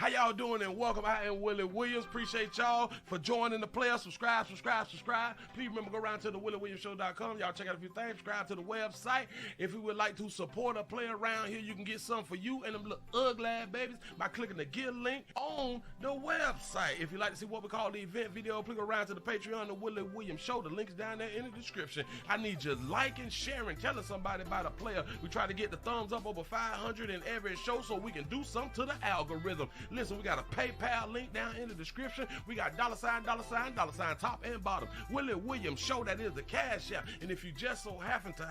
How y'all doing and welcome. I am Willie Williams. Appreciate y'all for joining the player. Subscribe. Please remember, go around to the WillieWilliamsShow.com. Y'all check out a few things. Subscribe to the website. If you would like to support a player around here, you can get something for you and them little ugly babies by clicking the Get link on the website. If you'd like to see what we call the event video, please go around to the Patreon, the Willie Williams Show. The link's down there in the description. I need you liking, sharing, telling somebody about a player. We try to get the thumbs up over 500 in every show so we can do something to the algorithm. Listen, we got a PayPal link down in the description. We got $, top and bottom. Willie Williams Show, that is the cash app. And if you just so happen to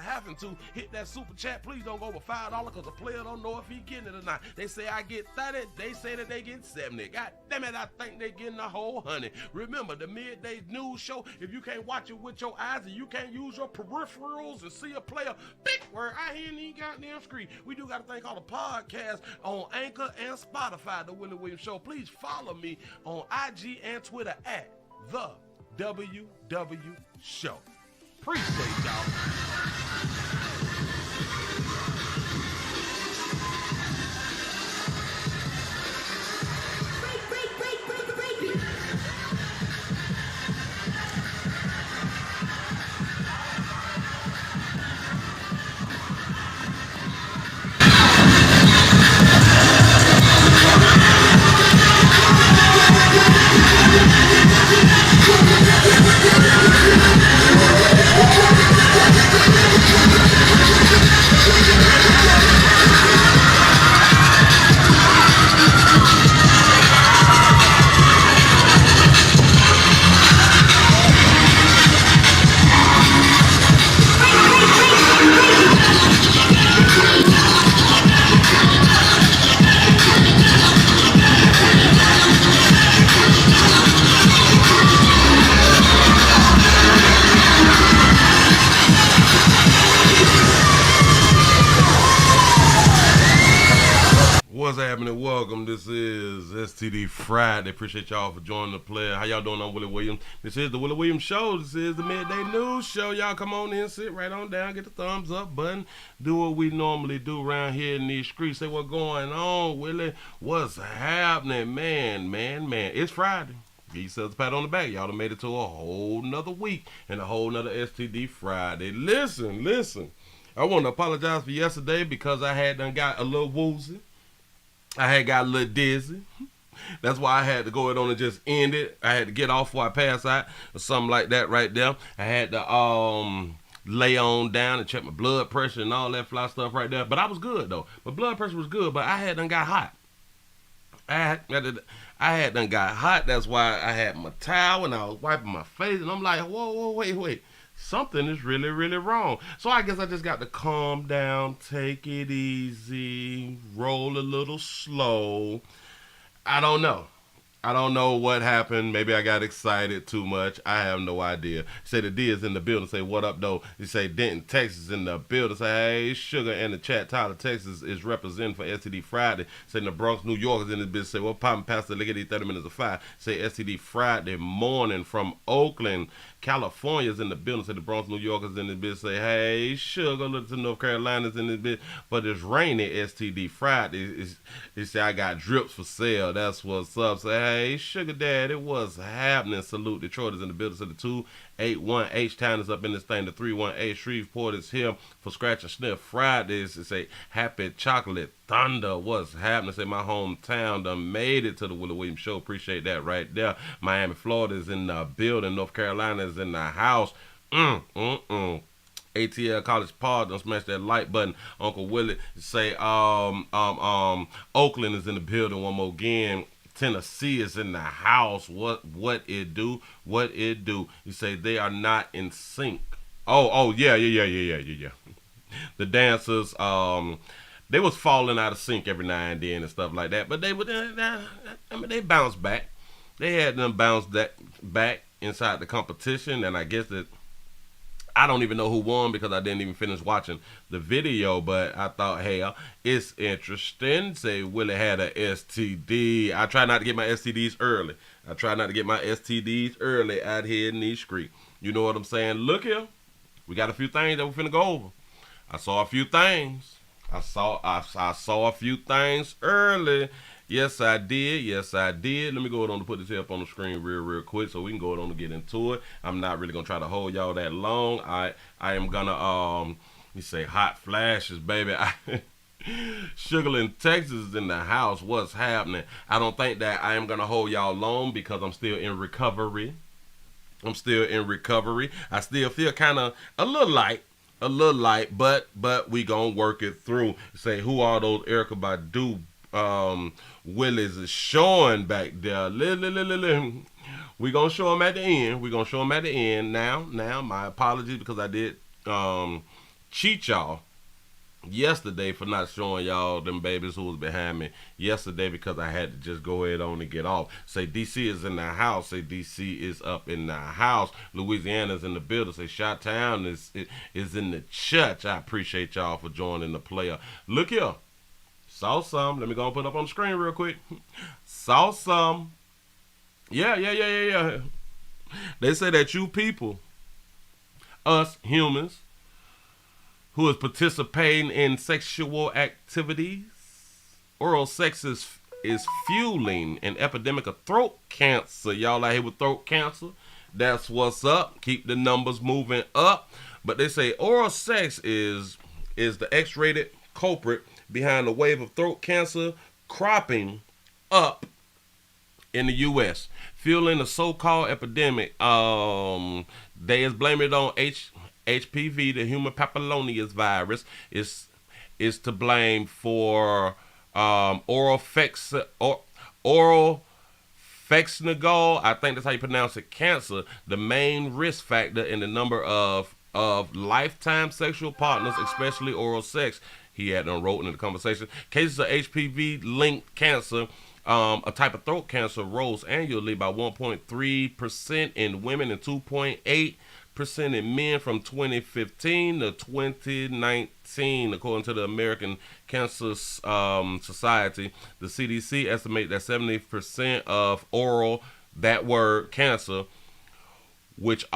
hit that super chat, please don't go over $5 because the player don't know if he getting it or not. They say I get 30, they say that they get 70. God damn it, I think they getting a whole 100. Remember, the midday news show, if you can't watch it with your eyes and you can't use your peripherals and see a player, big word, I hear any goddamn screen. We do got a thing called a podcast on Anchor and Spotify, the Willie Williams Show. Please follow me on IG and Twitter at the WW Show. Appreciate y'all. What's happening? Welcome. This is STD Friday. Appreciate y'all for joining the player. How y'all doing? I'm Willie Williams. This is the Willie Williams Show. This is the midday news show. Y'all come on in, sit right on down, get the thumbs up button, do what we normally do around here in these streets. Say what's going on, Willie. What's happening? Man. It's Friday. Give yourselves a pat on the back. Y'all done made it to a whole nother week and a whole nother STD Friday. Listen. I want to apologize for yesterday because I had done got a little woozy. I had got a little dizzy. That's why I had to go ahead on and just end it. I had to get off before I pass out or something like that right there. I had to lay on down and check my blood pressure and all that fly stuff right there. But I was good though. My blood pressure was good, but I had done got hot. I had done got hot. That's why I had my towel and I was wiping my face. And I'm like, whoa, wait. Something is really, really wrong. So I guess I just got to calm down, take it easy, roll a little slow. I don't know what happened. Maybe I got excited too much. I have no idea. Say the D is in the building. Say, what up, though? You say Denton, Texas in the building. Say, hey, Sugar in the chat. Tyler, Texas is representing for STD Friday. Say, the Bronx, New York is in this business. Say, what poppin' Pastor? Look at these 30 minutes of fire. Say, STD Friday morning from Oakland, California is in the building. Say, the Bronx, New York is in this business. Say, hey, Sugar, look to North Carolina is in this business. But it's rainy STD Friday. They say, I got drips for sale. That's what's up. Say, hey, Sugar Dad, it was happening. Salute. Detroit is in the building. So the 281 H-Town is up in this thing. The 318 Shreveport is here for Scratch and Sniff Fridays. It's a Happy Chocolate Thunder. What's happening? Say my hometown done made it to the Willie Williams Show. Appreciate that right there. Miami, Florida is in the building. North Carolina is in the house. ATL College Park, don't smash that like button. Uncle Willie say Oakland is in the building one more again. Tennessee is in the house. What it do? You say they are not in sync. Oh yeah. The dancers, they was falling out of sync every now and then and stuff like that. But they would, they bounced back. They had them bounce that back inside the competition, and I guess that I don't even know who won because I didn't even finish watching the video, but I thought, hey, it's interesting. Say Willie had a STD. I try not to get my STDs early. Out here in these streets. You know what I'm saying? Look here. We got a few things that we're finna go over. I saw a few things. I saw a few things early Yes, I did. Yes, I did. Let me go on to put this here up on the screen real quick so we can go on to get into it. I'm not really gonna try to hold y'all that long. I am gonna you say hot flashes, baby. Sugarland, Texas is in the house. What's happening? I don't think that I am gonna hold y'all long because I'm still in recovery. I'm still in recovery. I still feel kind of a little light, but we gonna work it through. Say who are those Erica Badu Willies is showing back there. We gonna show them at the end. We gonna show them at the end. Now, my apologies because I did cheat y'all yesterday for not showing y'all them babies who was behind me yesterday because I had to just go ahead on and get off. Say DC is in the house. Say DC is up in the house. Louisiana's in the building. Say Chi-Town is in the church. I appreciate y'all for joining the player. Look here. Saw some. Let me go and put it up on the screen real quick. Saw some. Yeah. They say that you people, us humans, who is participating in sexual activities, oral sex is fueling an epidemic of throat cancer. Y'all out here with throat cancer? That's what's up. Keep the numbers moving up. But they say oral sex is the X-rated culprit behind the wave of throat cancer cropping up in the U.S., fueling the so-called epidemic. They is blaming it on HPV, the human papillomavirus virus, is to blame for oral fexnagol. I think that's how you pronounce it. Cancer, the main risk factor in the number of lifetime sexual partners, especially oral sex. He had wrote in the conversation. Cases of HPV-linked cancer, a type of throat cancer, rose annually by 1.3% in women and 2.8% in men from 2015 to 2019, according to the American Cancer Society. The CDC estimates that 70% of oral, that word, cancer, which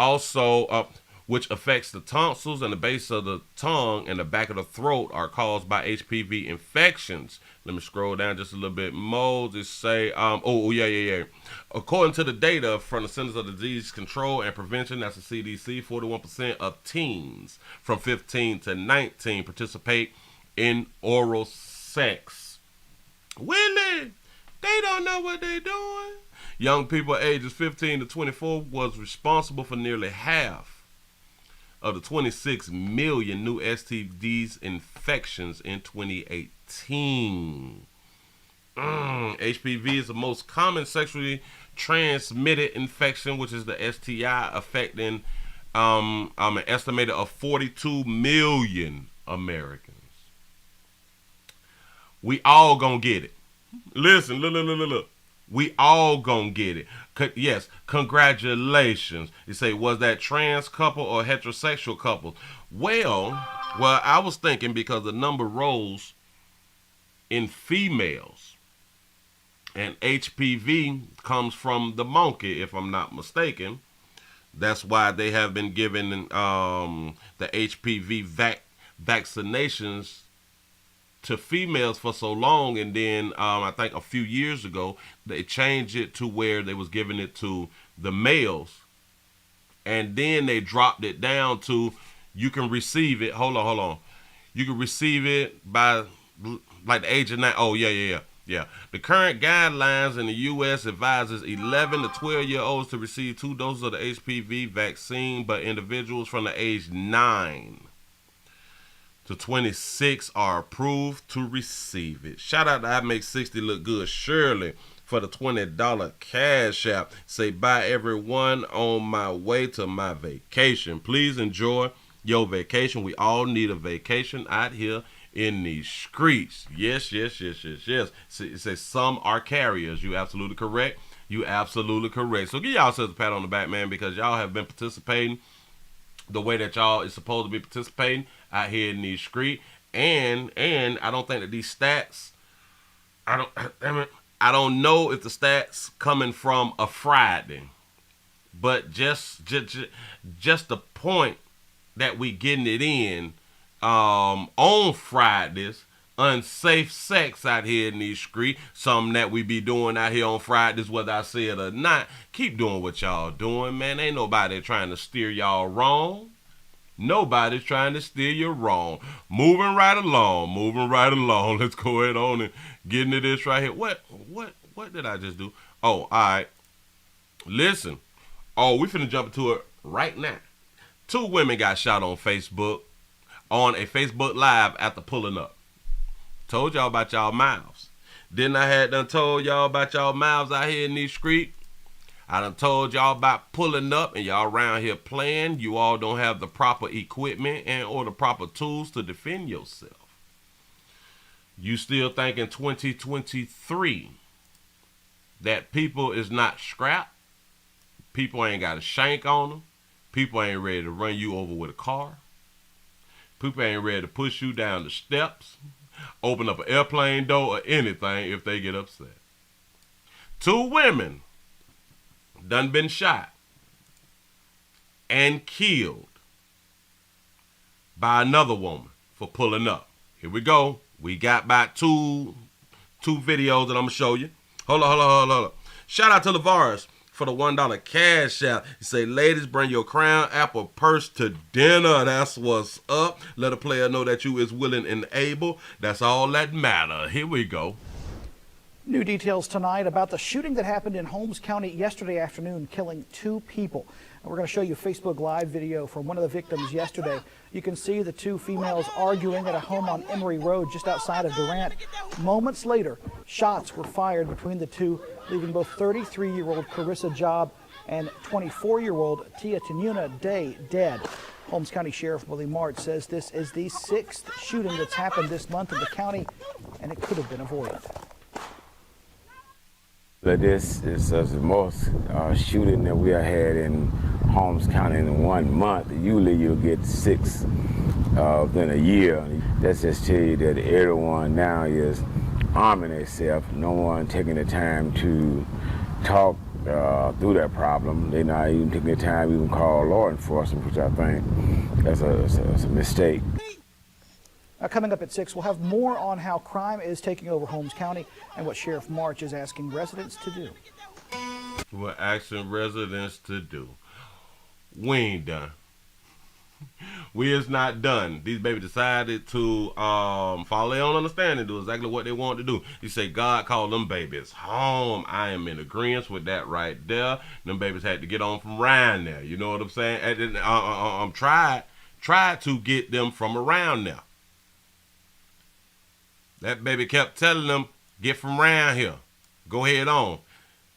affects the tonsils and the base of the tongue and the back of the throat, are caused by HPV infections. Let me scroll down just a little bit more to say, yeah. According to the data from the Centers of Disease Control and Prevention, that's the CDC, 41% of teens from 15 to 19 participate in oral sex. Willie, they don't know what they're doing. Young people ages 15 to 24 was responsible for nearly half of the 26 million new STDs infections in 2018. HPV is the most common sexually transmitted infection, which is the STI, affecting an estimated of 42 million Americans. We all gonna get it. Listen, look. We all gonna get it. Yes, congratulations. You say, was that trans couple or heterosexual couple? Well, I was thinking because the number rose in females, and HPV comes from the monkey, if I'm not mistaken. That's why they have been given the HPV vaccinations to females for so long, and then I think a few years ago they changed it to where they was giving it to the males, and then they dropped it down to you can receive it. Hold on. You can receive it by like the age of 9. Oh yeah. The current guidelines in the U.S. advises 11 to 12-year-olds to receive 2 doses of the HPV vaccine, but individuals from the age 9 to 26 are approved to receive it. Shout out to I Make 60 Look Good Shirley for the $20 cash app. Say bye everyone on my way to my vacation. Please enjoy your vacation. We all need a vacation out here in these streets. Yes. Say some are carriers. You absolutely correct. So give yourselves a pat on the back, man, because y'all have been participating the way that y'all is supposed to be participating out here in these streets. And I don't think that these stats, I don't know if the stats coming from a Friday, but just the point that we getting it in on Fridays unsafe sex out here in these streets, something that we be doing out here on Fridays, whether I say it or not. Keep doing what y'all doing, man. Ain't nobody trying to steer y'all wrong. Nobody's trying to steer you wrong. Moving right along. Let's go ahead on and get into this right here. What did I just do? Oh, all right. Listen. Oh, we finna jump into it right now. 2 women got shot on Facebook, on a Facebook Live after pulling up. Told y'all about y'all mouths. Then I had done told y'all about y'all mouths out here in these streets. I done told y'all about pulling up and y'all around here playing. You all don't have the proper equipment and or the proper tools to defend yourself. You still think in 2023 that people is not scrapped? People ain't got a shank on them. People ain't ready to run you over with a car. People ain't ready to push you down the steps, open up an airplane door or anything if they get upset. 2 women done been shot and killed by another woman for pulling up. Here we go. We got about two videos that I'm going to show you. Hold on. Shout out to LeVaris for the $1 cash out. He say, ladies, bring your Crown Apple purse to dinner. That's what's up. Let a player know that you is willing and able. That's all that matter. Here we go. New details tonight about the shooting that happened in Holmes County yesterday afternoon, killing 2 people. And we're going to show you a Facebook Live video from one of the victims yesterday. You can see the 2 females arguing at a home on Emory Road just outside of Durant. Moments later, shots were fired between the 2, leaving both 33-year-old Carissa Job and 24-year-old Tia Tanuna Day dead. Holmes County Sheriff Willie March says this is the 6th shooting that's happened this month in the county, and it could have been avoided. But this is the most shooting that we have had in Holmes County in 1 month. Usually you'll get 6 within a year. That's just tell you that everyone now is arming themselves. No one taking the time to talk through that problem. They're not even taking the time to even call law enforcement, which I think that's a mistake. Coming up at 6, we'll have more on how crime is taking over Holmes County and what Sheriff March is asking residents to do. We're asking residents to do. We ain't done. We is not done. These babies decided to follow their own understanding, do exactly what they want to do. You say God called them babies home. I am in agreement with that right there. Them babies had to get on from around there. You know what I'm saying? Tried to get them from around there. That baby kept telling them, get from around here. Go ahead on.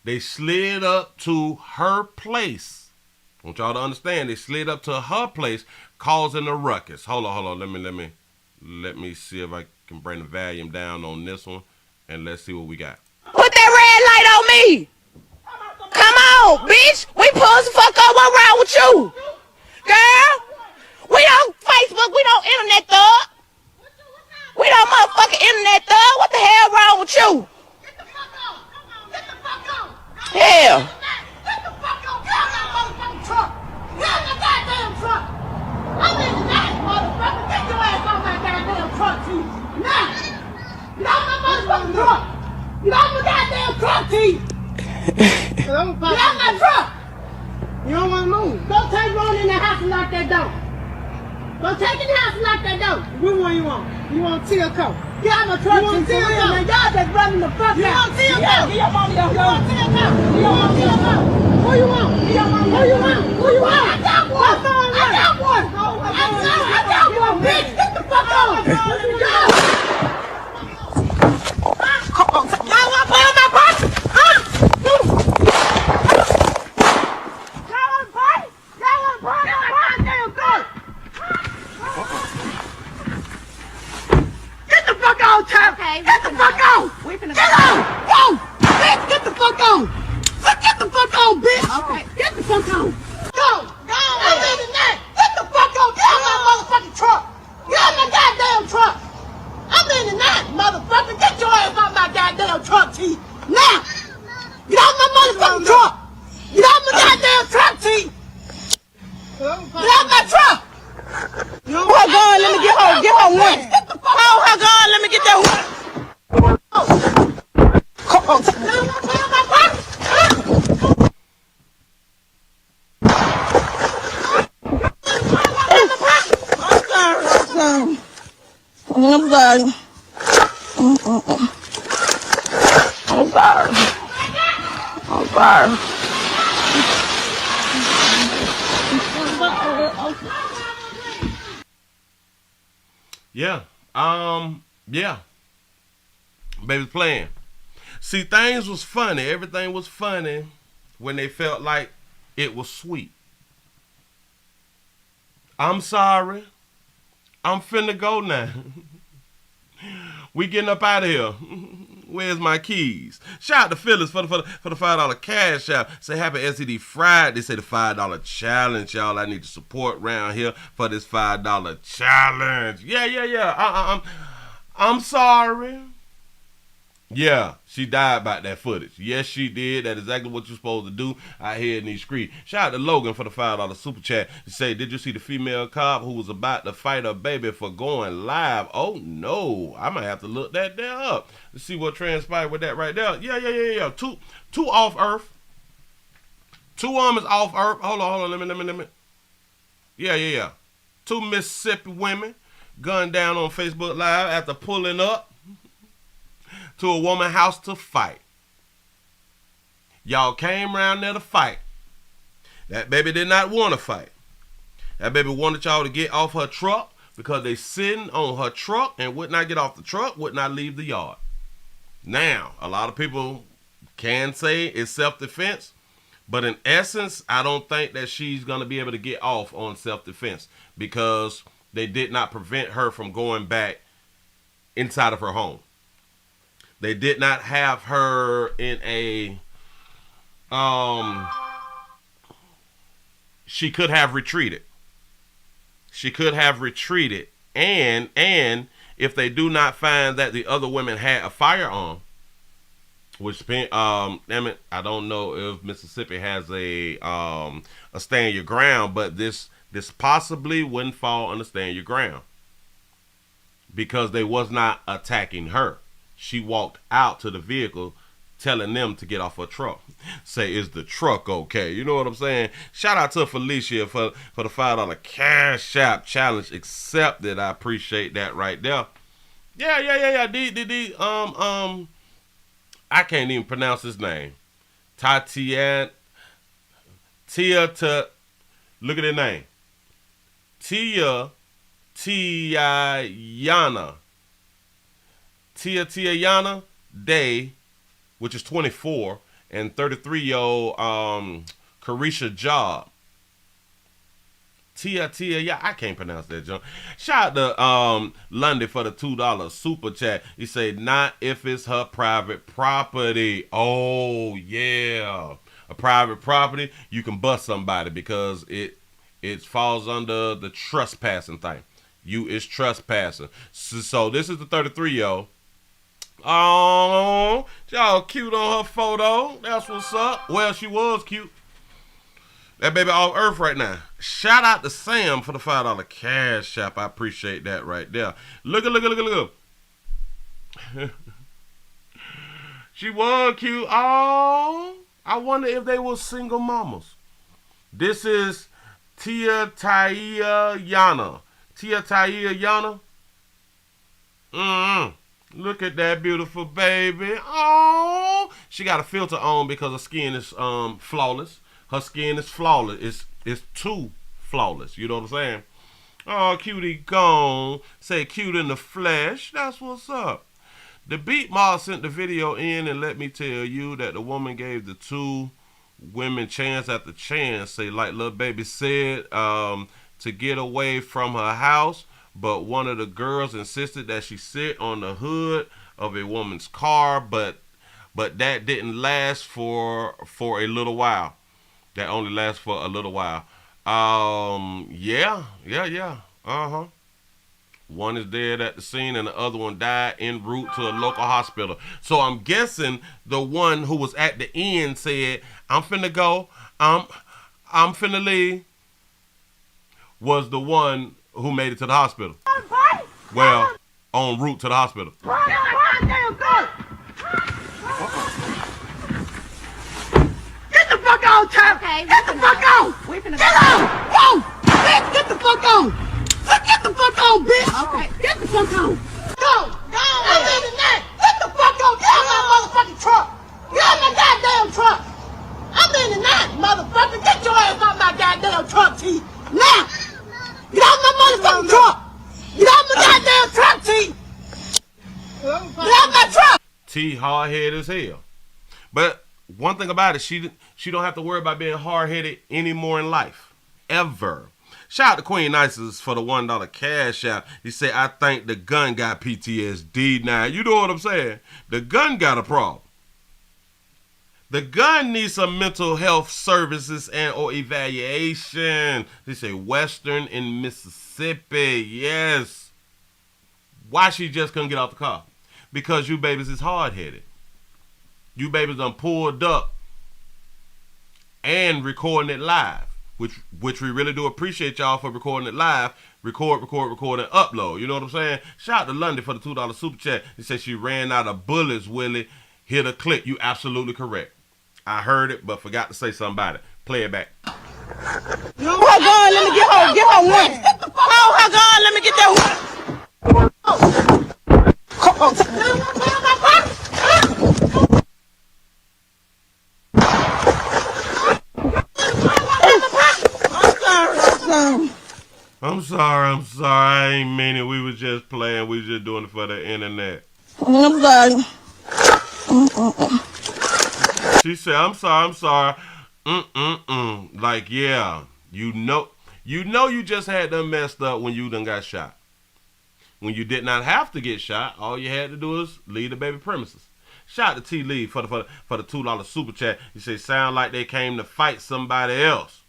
They slid up to her place. I want y'all to understand, they slid up to her place, causing a ruckus. Hold on. Let me see if I can bring the volume down on this one, and let's see what we got. Put that red light on me. Come on, bitch. We pulls the fuck up. What's wrong with you? Girl, we don't Facebook, we don't internet thug. We don't motherfucking internet thug. What the hell wrong with you? Get the fuck on. Get the fuck on. Hell. Get the fuck on. Get out that motherfucking truck. Get out that goddamn truck. I'm in the night, motherfucker. Get your ass on that goddamn truck, T. Now. Get out my motherfucking truck. Get out my goddamn truck, T. Get out my truck. You don't want to move. Don't take one in the house and lock that door. Don't take in the house and lock that door. Which one you want? You want Tia coat? Get out my truck. You want Tia coat? Man, y'all just running the fuck out. You want Tia coat? Get your mama your coat. You want Tia coat? You want Tia coat? Who you want? Who you want? Who you want? I got one. I got one. I got one, bitch. Get the fuck on. Go. Y'all want to play on my pocket? Huh? Y'all want to play? Y'all want to play on my goddamn gun? Get the fuck on, Tom! Okay, get the fuck on! Get on! Go! Bitch, get the fuck on! Get the fuck on, bitch! Okay. Get the fuck on! Go! Go! I'm in the net! Get the fuck on! Get out my motherfucking truck! Get out my goddamn truck! I'm in the net, motherfucker! Get your ass out my goddamn truck, T! Now! Get out my motherfucking truck! Get out my goddamn truck, T! Get out my truck! Hold her gun, let me get her one. Hold her gun, let me get that sorry. I'm sorry. I'm sorry. Yeah. Yeah. Baby's playing. See, things was funny. Everything was funny when they felt like it was sweet. I'm sorry. I'm finna go now. We getting up out of here. Where's my keys? Shout out to Phyllis for the $5 cash out. Say happy STD Friday. They say the $5 challenge, y'all. I need to support around here for this $5 challenge. Yeah. I'm sorry. Yeah, she died about that footage. Yes, she did. That's exactly what you're supposed to do out here in these streets. Shout out to Logan for the $5 super chat. To say, did you see the female cop who was about to fight her baby for going live? Oh, no. I might have to look that there up to see what transpired with that right there. Yeah. Two off Earth. Two arms off Earth. Hold on. Let me. Yeah. Two Mississippi women gunned down on Facebook Live after pulling up to a woman's house to fight. Y'all came around there to fight. That baby did not want to fight. That baby wanted y'all to get off her truck because they sitting on her truck and would not get off the truck, would not leave the yard. Now, a lot of people can say it's self-defense, but in essence, I don't think that she's going to be able to get off on self-defense because they did not prevent her from going back inside of her home. They did not have her in a, she could have retreated. And if they do not find that the other women had a firearm, which, I don't know if Mississippi has a stand your ground, but this possibly wouldn't fall under stand your ground because they was not attacking her. She walked out to the vehicle telling them to get off her truck. Say, is the truck okay? You know what I'm saying? Shout out to Felicia for the $5 cash app challenge accepted. I appreciate that right there. Yeah. I can't even pronounce his name. Tatiana. Look at her name. Tiana Day, which is 24, and 33-year-old Carisha Job. Yeah, I can't pronounce that, John. Shout out to Lundy for the $2 super chat. He said, not if it's her private property. Oh, yeah. A private property, you can bust somebody because it falls under the trespassing thing. You is trespassing. So this is the 33-year-old. Oh, y'all cute on her photo. That's what's up. Well, she was cute. That baby off Earth right now. Shout out to Sam for the $5 cash app. I appreciate that right there. Look. She was cute. Oh, I wonder if they were single mamas. This is Tia Taia Yana. Look at that beautiful baby. Oh, she got a filter on because her skin is flawless. Her skin is flawless. It's too flawless. You know what I'm saying? Oh, cutie gone. Say cute in the flesh. That's what's up. The Beat Mob sent the video in, and let me tell you that the woman gave the two women chance after chance. Say, like little baby said, to get away from her house. But one of the girls insisted that she sit on the hood of a woman's car, but that didn't last for a little while. That only lasts for a little while. Yeah. One is dead at the scene and the other one died en route to a local hospital. So I'm guessing the one who was at the end said, I'm finna go, I'm finna leave, was the one who made it to the hospital. Well, en route to the hospital. Get the fuck on, Tom! Okay, get the fuck on! Get on! Whoa! Bitch, get the fuck on! Get the fuck on, bitch! Okay. Get the fuck on! Go! I'm in the net! Get the fuck on! Get out my motherfucking truck! Get out my goddamn truck! I'm in the net, motherfucker! Get your ass out my goddamn truck, T! Now! Get out my motherfucking truck! Get out my goddamn truck, T! Get out my truck! T hard-headed as hell. But one thing about it, she don't have to worry about being hard-headed anymore in life. Ever. Shout out to Queen Nices for the $1 cash out. He said, I think the gun got PTSD now. You know what I'm saying? The gun got a problem. The gun needs some mental health services and or evaluation. They say Western in Mississippi. Yes. Why she just couldn't get out the car? Because you babies is hard-headed. You babies done pulled up and recording it live. Which we really do appreciate y'all for recording it live. Record, and upload. You know what I'm saying? Shout out to London for the $2 super chat. He said she ran out of bullets, Willie. Hit a click. You absolutely correct. I heard it, but forgot to say something about it. Play it back. Hold on, let me get her. Get her one. Hold on, let me get that I'm sorry. I ain't mean it. We was just playing. We was just doing it for the internet. I'm sorry. She said, I'm sorry. Like, yeah. You know you just had them messed up when you done got shot. When you did not have to get shot, all you had to do is leave the baby premises. Shout out to T. Lee for the $2 super chat. He said, sound like they came to fight somebody else.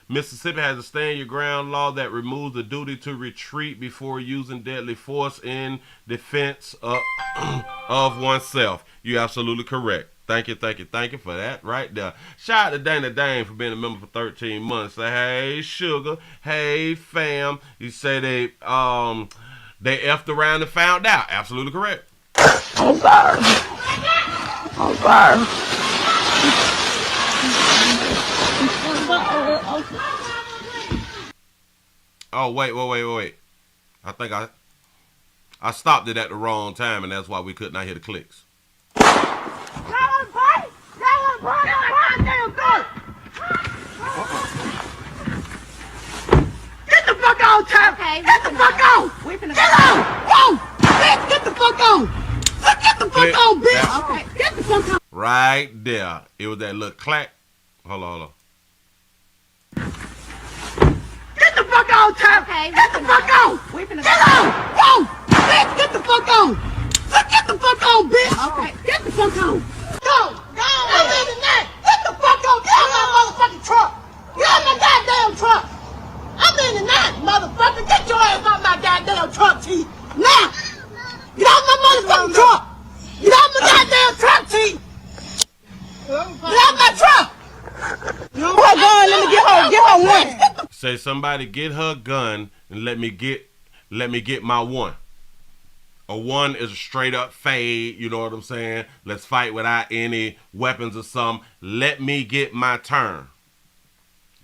Mississippi has a stand your ground law that removes the duty to retreat before using deadly force in defense of oneself. You're absolutely correct. Thank you for that right there. Shout out to Dana Dane for being a member for 13 months. Say, hey, sugar. Hey, fam. You say they effed around and found out. Absolutely correct. I'm sorry. Oh, wait. I think I stopped it at the wrong time, and that's why we could not hear the clicks. Get the fuck on, Tom! Okay, Get the fuck on! Get on! Go! Bitch, get the fuck on! Get the fuck on, bitch! Okay. Get the fuck on! Right there. It was that little clack. Hold on. Get the fuck on, Tom! Okay, Get the fuck on! Get on! Go! Bitch, get the fuck on! Get the fuck on, bitch! Okay. Get the fuck on! Go! I'm in the net! Get the fuck on! Get out my motherfucking truck! Get out my goddamn truck! I'm in the net, motherfucker! Get your ass out my goddamn truck, T! Now! Get out my motherfucking truck! Get out my goddamn truck, T! Get out my truck! Hold on, let me get her one. Say somebody get her gun and let me get my one. A one is a straight up fade, you know what I'm saying? Let's fight without any weapons or something. Let me get my turn.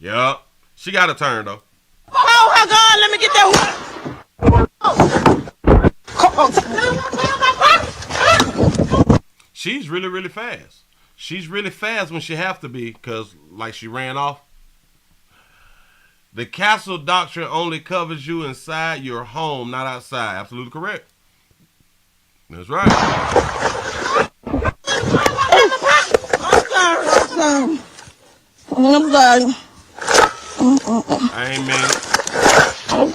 Yup. She got a turn though. Hold on, let me get that one. She's really, really fast. She's really fast when she have to be, because like she ran off. The castle doctrine only covers you inside your home, not outside. Absolutely correct. That's right. I'm sorry. I ain't mean it. I'm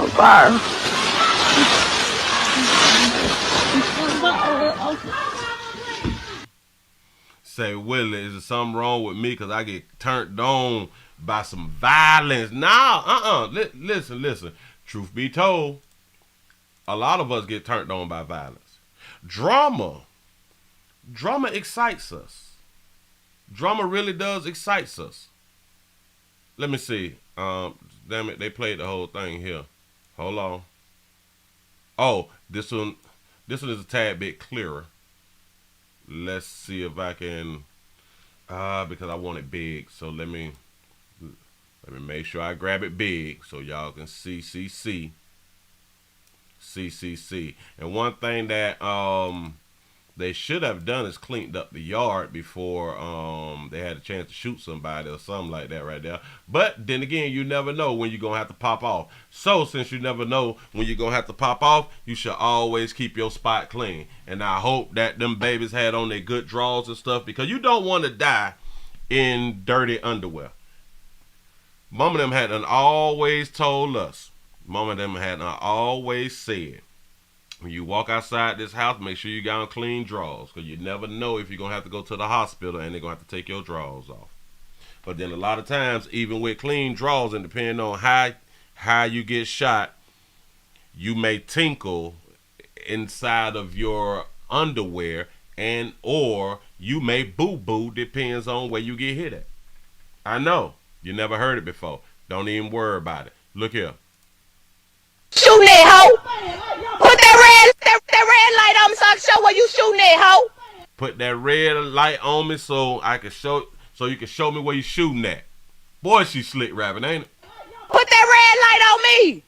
sorry. Say, Willie, is there something wrong with me because I get turned on by some violence? Nah, listen. Truth be told, a lot of us get turned on by violence. Drama excites us. Drama really does excite us. Let me see. Damn it, they played the whole thing here. Hold on. Oh, this one is a tad bit clearer. Let's see if I can, because I want it big. So let me make sure I grab it big so y'all can see. CCC. And one thing that they should have done is cleaned up the yard before they had a chance to shoot somebody or something like that right there. But then again, you never know when you're going to have to pop off. So since you never know when you're going to have to pop off, you should always keep your spot clean. And I hope that them babies had on their good drawers and stuff, because you don't want to die in dirty underwear. Mama them had always told us, Mama them had always said, when you walk outside this house, make sure you got on clean drawers, because you never know if you're going to have to go to the hospital and they're going to have to take your drawers off. But then a lot of times, even with clean drawers, and depending on how you get shot, you may tinkle inside of your underwear, and or you may boo-boo, depends on where you get hit at. I know, you never heard it before. Don't even worry about it. Look here. Shooting that hoe. Put that red light on me so I can show where you shooting that hoe. Put that red light on me so I can show, so you can show me where you shooting at. Boy, she slick rapping, ain't it? Put that red light on me.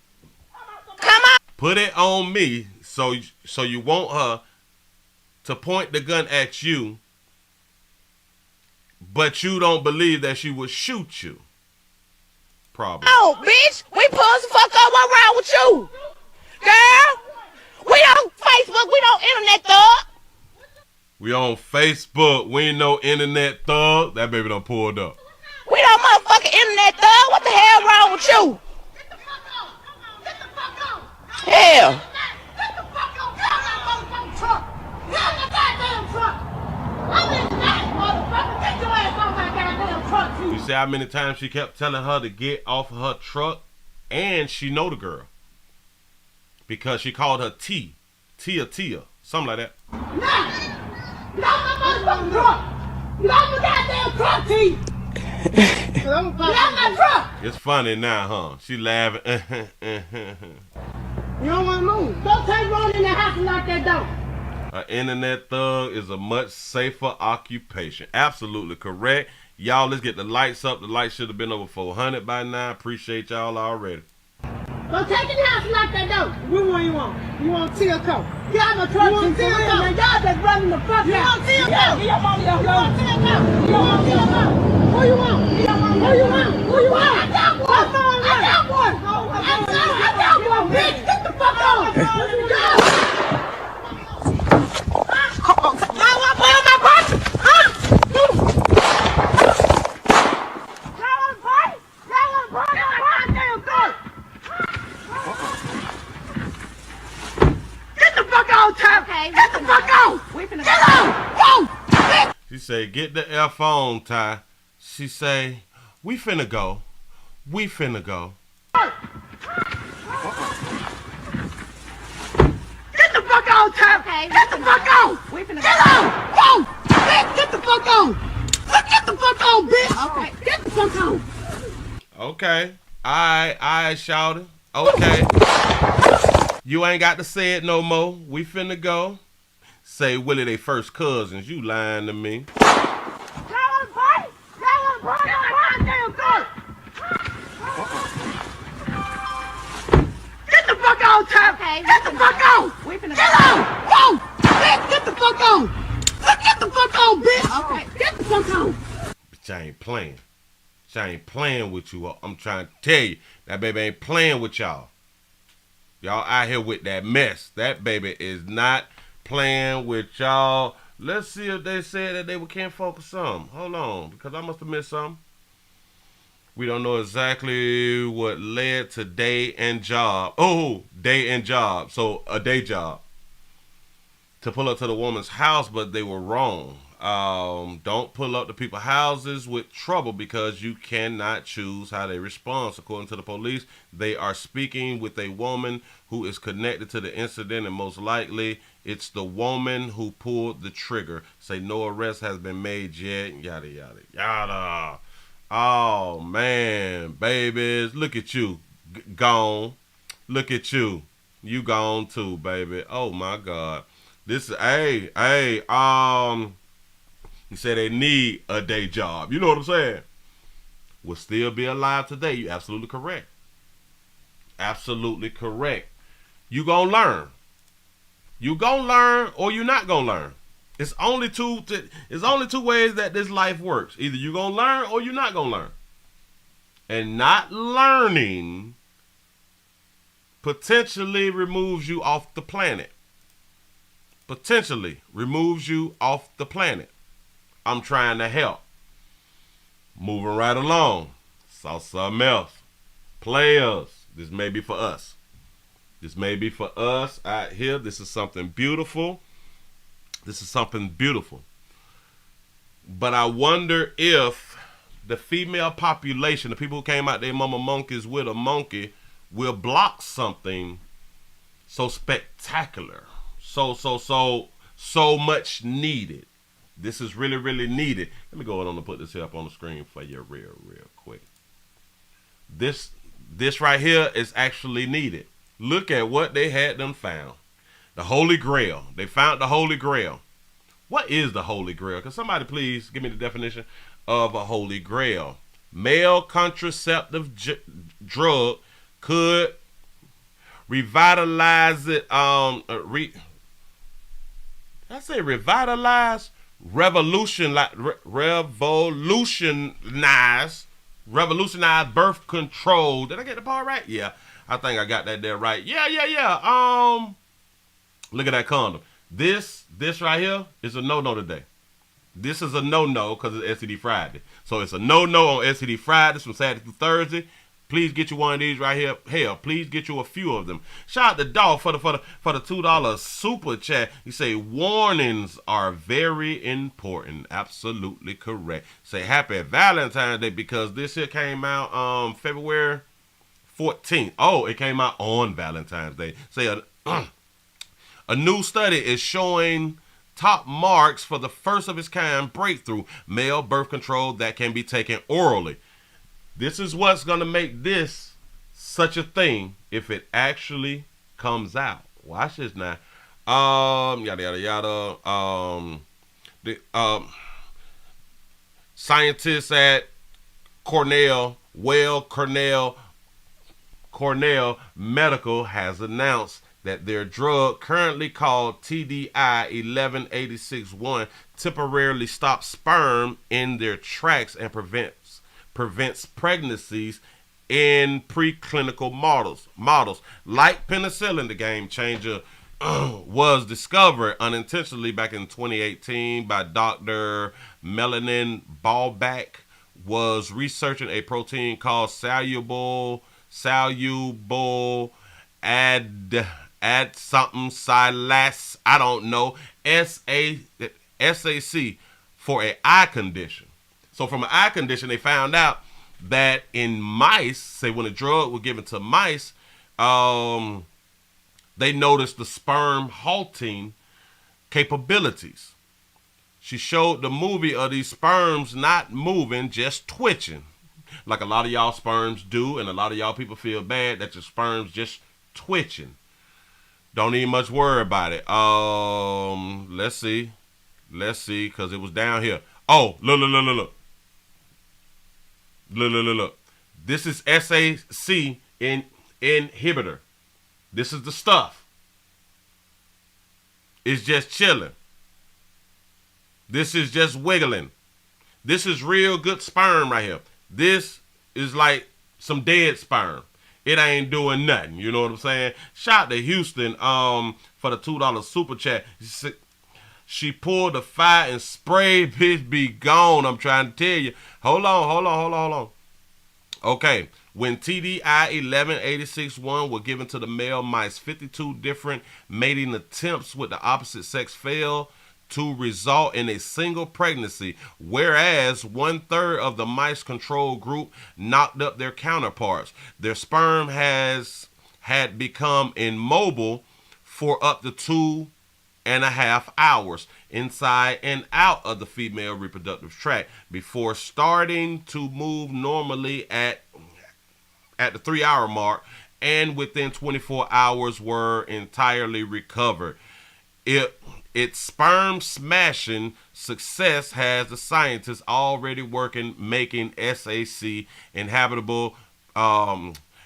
Come on. Put it on me so you want her to point the gun at you, but you don't believe that she would shoot you. Probably. Oh, bitch, we pulls the fuck up. What's wrong with you? Girl, we on Facebook, we don't internet thug. We on Facebook, we ain't no internet thug. That baby done pulled up. We don't motherfucking internet thug. What the hell wrong with you? Get the fuck on. Come on, get the fuck on. Hell. Get the fuck on. Get on that motherfucking truck. Get on that goddamn truck. I'm in the night, motherfucker. Get your ass on my goddamn truck, too. You see how many times she kept telling her to get off of her truck? And she know the girl, because she called her Tia, something like that. Nah. Get off my motherfucking truck. Get off my goddamn truck, T. Get off my truck. It's funny now, huh? She laughing. You don't want to move. Don't take one in the house and lock that door. An internet thug is a much safer occupation. Absolutely correct. Y'all, let's get the lights up. The lights should have been over 400 by now. Appreciate y'all already. Go take in the house and lock that door. Which one you want? You want Tia Coat? Get out my truck. You want Tia Coat? Man, y'all just running the fuck out. You want Tia Coat? Get your mama your You want Tia Coat? You want Tia Coat? Who you want? Who you want? Who you want? I got one. I got one. I got one, bitch. Get the fuck on. Come on. Y'all want to put on my pocket? Huh? Y'all want to put? Y'all want to put on my goddamn gun? Get the fuck on, Tom. Okay. Get the fuck on. Get on. Go. She say, get the F on, Ty. She say, we finna go. We finna go. Get the fuck on, Tom. Okay. Get the fuck on. Get on. Go. Bitch, get the fuck on. Get the fuck on, bitch. Okay. Get the fuck on. Okay. I shouted. Okay. You ain't got to say it no more. We finna go. Say Willie they first cousins. You lying to me. Y'all wanna fight? Y'all wanna fight? Goddamn gun. Get the fuck on, Tom. Okay. Get the fuck on. Get on. Go. Bitch, get the fuck on. Get the fuck on, bitch. Okay. Get the fuck on. Bitch, I ain't playing. Bitch, I ain't playing with you. I'm trying to tell you. That baby ain't playing with y'all. Y'all out here with that mess. That baby is not playing with y'all. Let's see if they said that they were can't focus some. Hold on, because I must have missed something. We don't know exactly what led to day and job. Oh, day and job. So a day job to pull up to the woman's house, but they were wrong. Don't pull up to people's houses with trouble, because you cannot choose how they respond. According to the police, they are speaking with a woman who is connected to the incident, and most likely it's the woman who pulled the trigger. Say no arrest has been made yet. Yada, yada, yada. Oh, man, babies, look at you, gone. Look at you. You gone too, baby. Oh, my God. This is, you say they need a day job. You know what I'm saying? Will still be alive today. You're absolutely correct. Absolutely correct. You gonna learn. You gonna learn or you not gonna learn. It's only two ways that this life works. Either you gonna learn or you're not gonna learn. And not learning potentially removes you off the planet. Potentially removes you off the planet. I'm trying to help. Moving right along. Saw something else. Players. This may be for us. This may be for us out here. This is something beautiful. This is something beautiful. But I wonder if the female population, the people who came out their mama monkeys with a monkey, will block something so spectacular, so much needed. This is really, really needed. Let me go ahead and put this here up on the screen for you real quick. This right here is actually needed. Look at what they had them found. The Holy Grail. They found the Holy Grail. What is the Holy Grail? Can somebody please give me the definition of a Holy Grail? Male contraceptive drug could revitalize it. Revolutionize birth control. Did I get the part right? Yeah, I think I got that there right. Yeah. Look at that condom. This right here is a no-no today. This is a no-no because it's STD Friday. So it's a no-no on STD Fridays from Saturday through Thursday. Please get you one of these right here. Hell, please get you a few of them. Shout out to Dolph for the $2 super chat. You say warnings are very important. Absolutely correct. Say happy Valentine's Day because this here came out February 14th. Oh, it came out on Valentine's Day. Say a new study is showing top marks for the first of its kind breakthrough male birth control that can be taken orally. This is what's going to make this such a thing if it actually comes out. Watch this now. Yada. The scientists at Cornell Medical has announced that their drug, currently called TDI 1186-1, temporarily stops sperm in their tracks and prevents pregnancies in preclinical models. Like penicillin, the game changer, was discovered unintentionally back in 2018 by Dr. Melanin Ballback, was researching a protein called soluble add something silas, I don't know, SAC for an eye condition. So from an eye condition, they found out that in mice, say when a drug was given to mice, they noticed the sperm halting capabilities. She showed the movie of these sperms not moving, just twitching. Like a lot of y'all sperms do, and a lot of y'all people feel bad that your sperms just twitching. Don't even much worry about it. Let's see, because it was down here. Oh, look. This is SAC inhibitor. This is the stuff. It's just chilling. This is just wiggling. This is real good sperm right here. This is like some dead sperm. It ain't doing nothing. You know what I'm saying? Shout out to Houston for the $2 super chat. She pulled the fire and sprayed, bitch, be gone. I'm trying to tell you. Hold on. Okay. When TDI 1186-1 were given to the male mice, 52 different mating attempts with the opposite sex failed to result in a single pregnancy, whereas 1/3 of the mice control group knocked up their counterparts. Their sperm had become immobile for up to 2.5 hours inside and out of the female reproductive tract before starting to move normally at the 3-hour mark, and within 24 hours were entirely recovered. Its sperm smashing success has the scientists already working, making SAC inhabitable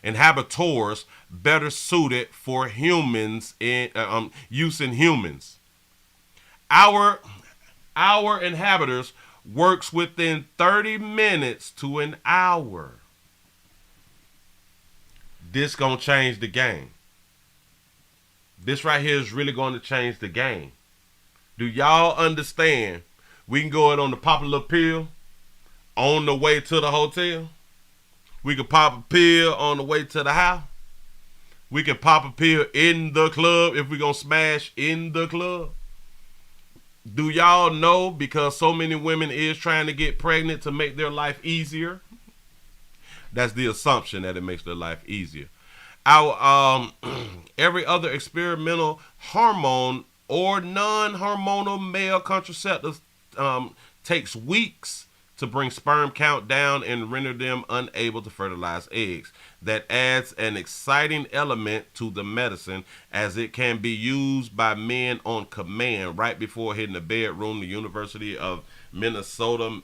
inhabitors better suited for humans in use in humans. Our inhabitors works within 30 minutes to an hour. This gonna change the game. This right here is really going to change the game. Do y'all understand? We can go it on the popular pill on the way to the hotel. We can pop a pill on the way to the house. We can pop a pill in the club if we gonna smash in the club. Do y'all know, because so many women is trying to get pregnant to make their life easier? That's the assumption, that it makes their life easier. Our every other experimental hormone or non-hormonal male contraceptive takes weeks to bring sperm count down and render them unable to fertilize eggs. That adds an exciting element to the medicine, as it can be used by men on command. Right before hitting the bedroom, the University of Minnesota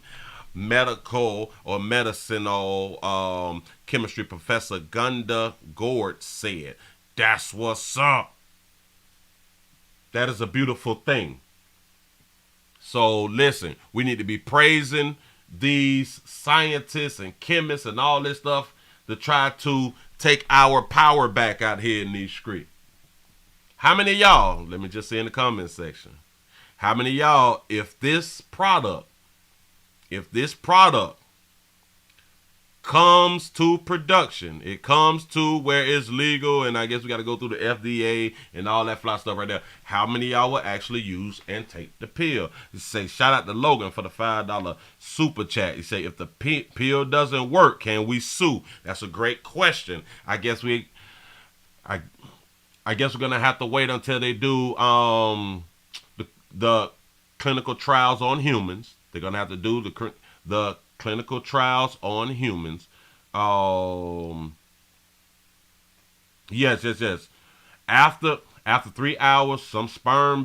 medical or medicinal chemistry professor Gunda Gord said, "That's what's up." That is a beautiful thing. So listen, we need to be praising these scientists and chemists and all this stuff to try to take our power back out here in these streets. How many of y'all, let me just say in the comment section, how many of y'all, if this product comes to production, it comes to where it's legal, and I guess we got to go through the FDA and all that fly stuff right there, how many of y'all will actually use and take the pill? You say, shout out to Logan for the $5 super chat. You say, if the pill doesn't work, can we sue? That's a great question. I guess we're gonna have to wait until they do the clinical trials on humans. They're gonna have to do the clinical trials on humans. Yes. After 3 hours, some sperm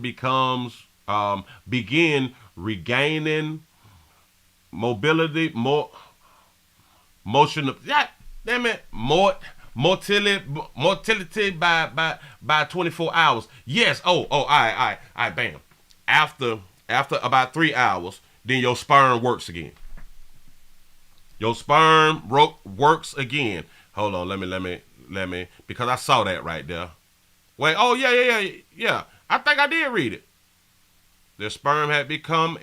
begin regaining mobility, motion. Yeah, damn it, motility by 24 hours. Yes. All right, bam. After about 3 hours, then your sperm works again. Your sperm works again. Hold on, let me, because I saw that right there. Wait, oh yeah. I think I did read it. The sperm had become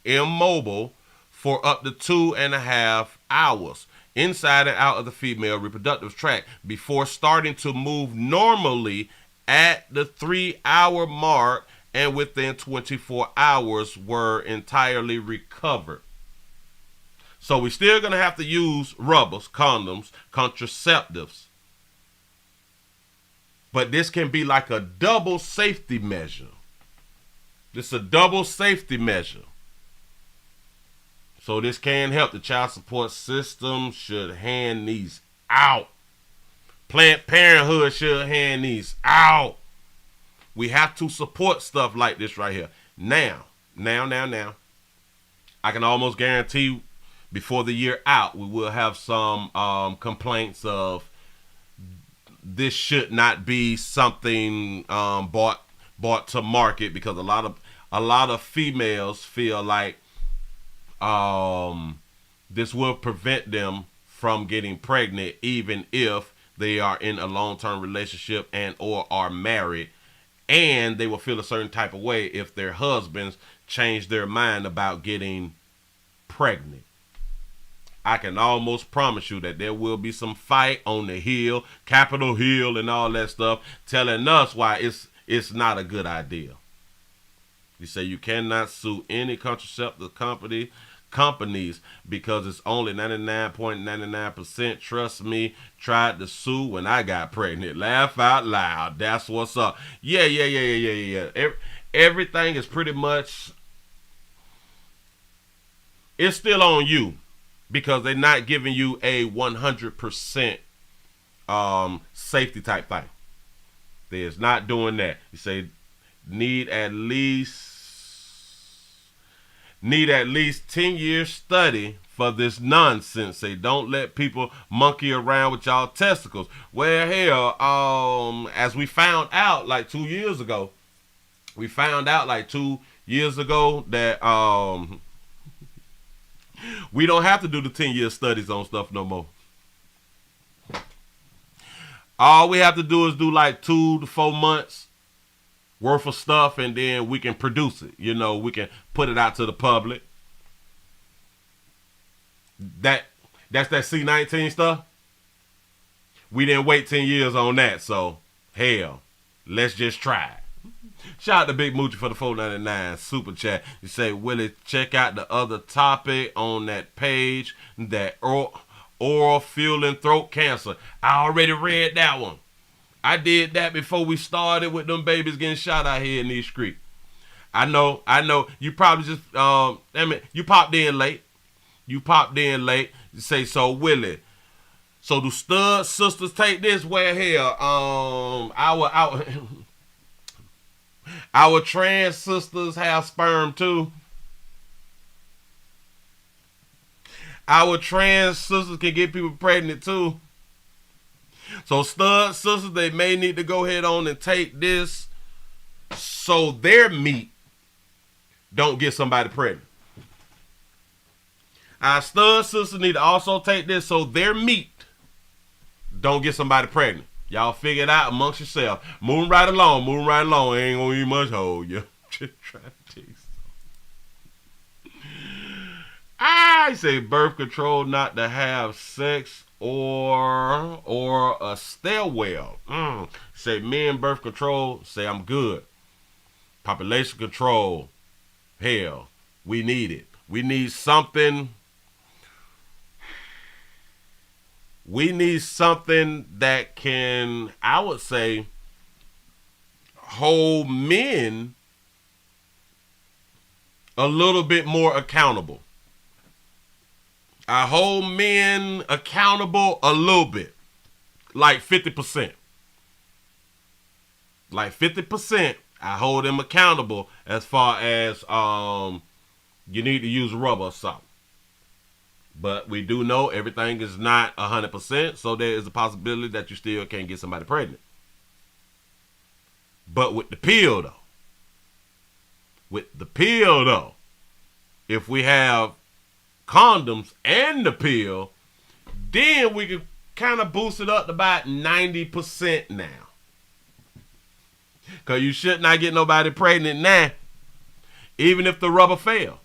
immobile for up to 2.5 hours inside and out of the female reproductive tract before starting to move normally at the 3-hour mark, and within 24 hours were entirely recovered. So we're still going to have to use rubbers, condoms, contraceptives. But this can be like a double safety measure. This is a double safety measure. So this can help. The child support system should hand these out. Planned Parenthood should hand these out. We have to support stuff like this right here. Now. I can almost guarantee before the year out, we will have some complaints of this should not be something bought to market, because a lot of females feel like this will prevent them from getting pregnant, even if they are in a long-term relationship and or are married, and they will feel a certain type of way if their husbands change their mind about getting pregnant. I can almost promise you that there will be some fight on the Hill, Capitol Hill, and all that stuff, telling us why it's not a good idea. You say you cannot sue any contraceptive companies because it's only 99.99%. Trust me, tried to sue when I got pregnant. Laugh out loud. That's what's up. Yeah. Everything is pretty much, it's still on you, because they're not giving you a 100% safety type thing. They're not doing that. You say need at least 10 years study for this nonsense. Say, don't let people monkey around with y'all testicles. Well, hell, as we found out like 2 years ago, that we don't have to do the 10-year studies on stuff no more. All we have to do is do like 2 to 4 months worth of stuff, and then we can produce it. You know, we can put it out to the public. That's that C-19 stuff. We didn't wait 10 years on that, so hell, let's just try it. Shout out to Big Moochie for the $4.99 super chat. You say, Willie, check out the other topic on that page, that oral fueling throat cancer. I already read that one. I did that before we started with them babies getting shot out here in these streets. I know. You probably just, you popped in late. You say, so Willie, so do stud sisters take this? Well, hell, our trans sisters have sperm too. Our trans sisters can get people pregnant too. So stud sisters, they may need to go ahead on and take this so their meat don't get somebody pregnant. Our stud sisters need to also take this so their meat don't get somebody pregnant. Y'all figure it out amongst yourself. Moving right along. Ain't gonna eat much hole. You just trying to take some. I say birth control not to have sex or a stairwell. Say men birth control, say I'm good. Population control, hell, we need it. We need something that can, I would say, hold men a little bit more accountable. I hold men accountable a little bit, like 50%. Like 50%, I hold them accountable as far as you need to use rubber or something. But we do know everything is not 100%, so there is a possibility that you still can't get somebody pregnant. But with the pill, though, if we have condoms and the pill, then we can kind of boost it up to about 90% now. Because you should not get nobody pregnant now, even if the rubber fail.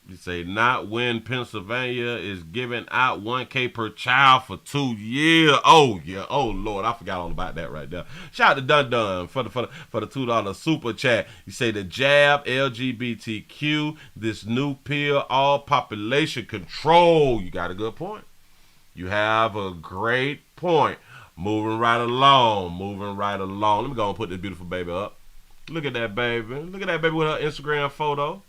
You say, not when Pennsylvania is giving out $1,000 per child for 2 years. Oh, yeah. Oh, Lord. I forgot all about that right there. Shout out to Dun Dun for the $2 super chat. You say the jab, LGBTQ, this new pill, all population control. You got a good point. You have a great point. Moving right along. Let me go and put this beautiful baby up. Look at that baby. Look at that baby with her Instagram photo.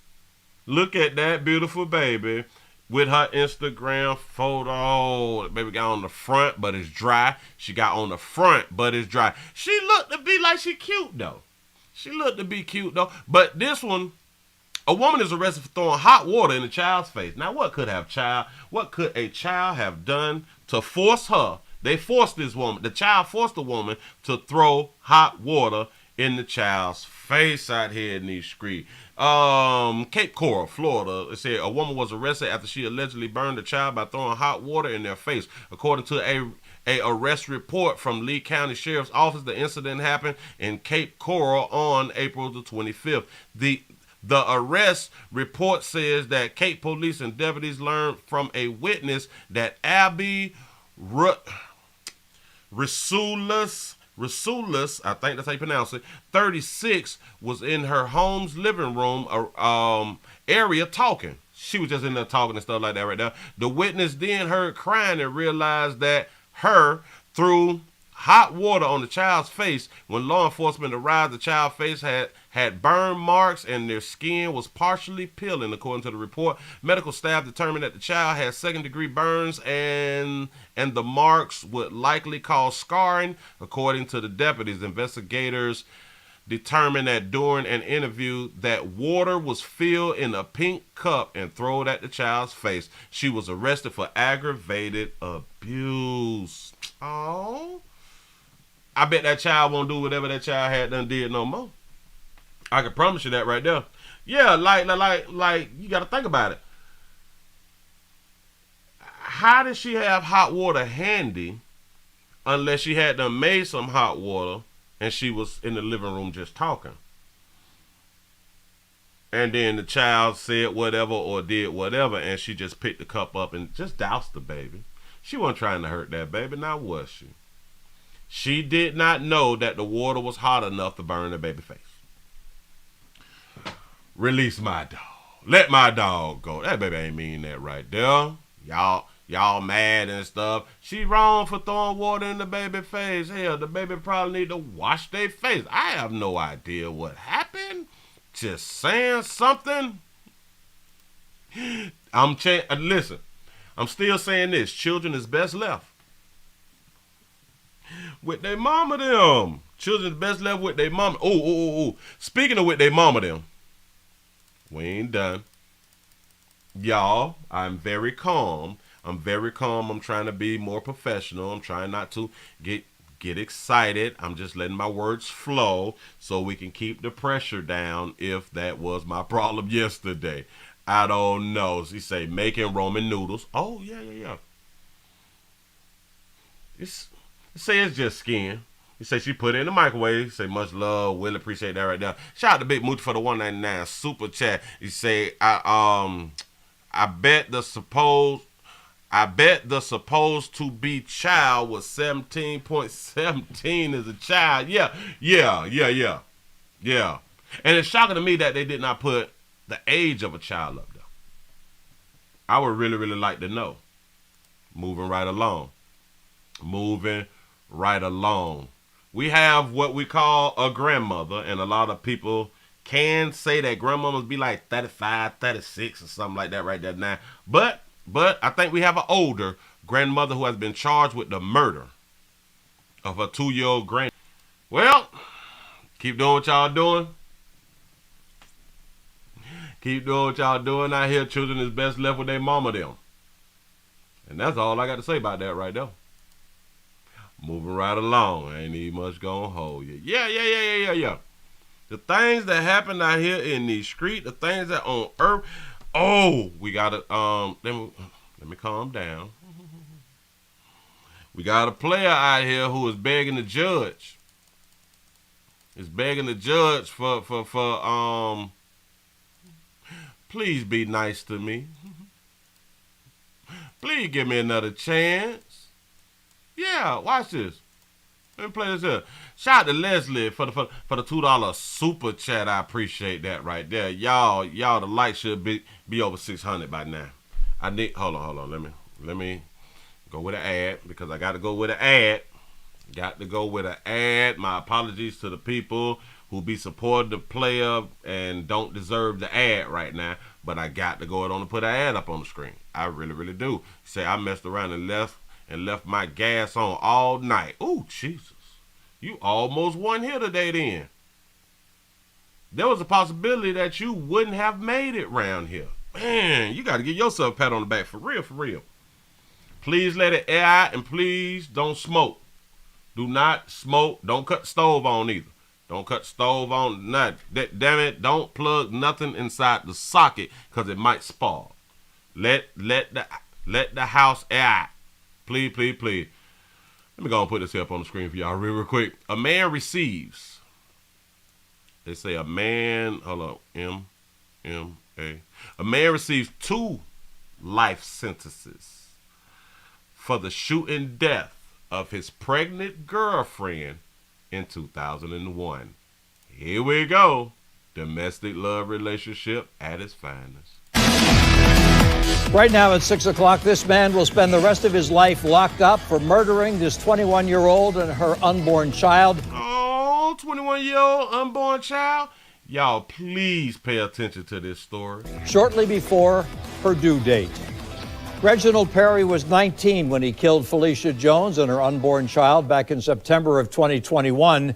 Look at that beautiful baby with her Instagram photo. The baby got on the front, but it's dry. She got on the front, but it's dry. She looked to be like she cute, though. But this one, a woman is arrested for throwing hot water in a child's face. Now, what could a child have done to force her? They forced this woman. The child forced the woman to throw hot water in the child's face out here in these streets. Cape Coral, Florida, it said a woman was arrested after she allegedly burned a child by throwing hot water in their face. According to a arrest report from Lee County Sheriff's Office, the incident happened in Cape Coral on April the 25th. The arrest report says that Cape police and deputies learned from a witness that Abby Rasulis, I think that's how you pronounce it, 36, was in her home's living room area talking. She was just in there talking and stuff like that right there. The witness then heard crying and realized that her threw hot water on the child's face. When law enforcement arrived, the child's face had burn marks and their skin was partially peeling, according to the report. Medical staff determined that the child had second-degree burns and the marks would likely cause scarring, according to the deputies. Investigators determined that during an interview that water was filled in a pink cup and thrown at the child's face. She was arrested for aggravated abuse. Oh, I bet that child won't do whatever that child had done did no more. I can promise you that right there. Yeah, like you got to think about it. How did she have hot water handy unless she had done made some hot water and she was in the living room just talking? And then the child said whatever or did whatever, and she just picked the cup up and just doused the baby. She wasn't trying to hurt that baby, now was she? She did not know that the water was hot enough to burn the baby's face. Release my dog. Let my dog go. That baby ain't mean that right there. Y'all mad and stuff. She wrong for throwing water in the baby's face. Hell, the baby probably need to wash their face. I have no idea what happened. Just saying something. Listen, I'm still saying this. Children is best left with their mama them. Children is best left with their mama. Oh. Speaking of with their mama them, we ain't done. Y'all, I'm very calm. I'm trying to be more professional. I'm trying not to get excited. I'm just letting my words flow so we can keep the pressure down if that was my problem yesterday. I don't know. He say making Roman noodles. Oh, yeah. It's just skin. He say she put it in the microwave. He say much love. Willie, appreciate that right there. Shout out to Big Mooch for the $1.99 super chat. He say I bet the supposed to be child was 17.17 as a child. Yeah. And it's shocking to me that they did not put the age of a child up there. I would really, really like to know. Moving right along. We have what we call a grandmother, and a lot of people can say that grandmamas be like 35, 36 or something like that right there now. But I think we have an older grandmother who has been charged with the murder of her 2-year-old grand. Well, keep doing what y'all doing. Out here, children is best left with their mama them. And that's all I got to say about that right there. Moving right along. Ain't even much gonna hold you. Yeah. The things that happen out here in these streets, the things that on earth. Oh, we gotta let me calm down. We got a player out here who is begging the judge. For please be nice to me. Please give me another chance. Yeah, watch this. Let me play this here. Shout out to Leslie for the $2 super chat. I appreciate that right there. Y'all, the light should be over 600 by now. Hold on. Let me go with an ad because I got to go with an ad. My apologies to the people who be supporting the player and don't deserve the ad right now, but I got to go on and put an ad up on the screen. I really, really do. Say I messed around and left my gas on all night. Ooh, Jesus. You almost won here today then. There was a possibility that you wouldn't have made it round here. Man, you got to give yourself a pat on the back. For real. Please let it air out and please don't smoke. Do not smoke. Don't cut the stove on either. Don't cut the stove on. Nothing. Damn it, don't plug nothing inside the socket because it might spark. Let the house air out. Please. Let me go and put this up on the screen for y'all real quick. A man receives. They say a man, hold on, M-A. A man receives 2 life sentences for the shooting death of his pregnant girlfriend in 2001. Here we go. Domestic love relationship at its finest. Right now at 6 o'clock, this man will spend the rest of his life locked up for murdering this 21-year-old and her unborn child. Oh, 21-year-old unborn child? Y'all, please pay attention to this story. Shortly before her due date. Reginald Perry was 19 when he killed Felicia Jones and her unborn child back in September of 2021.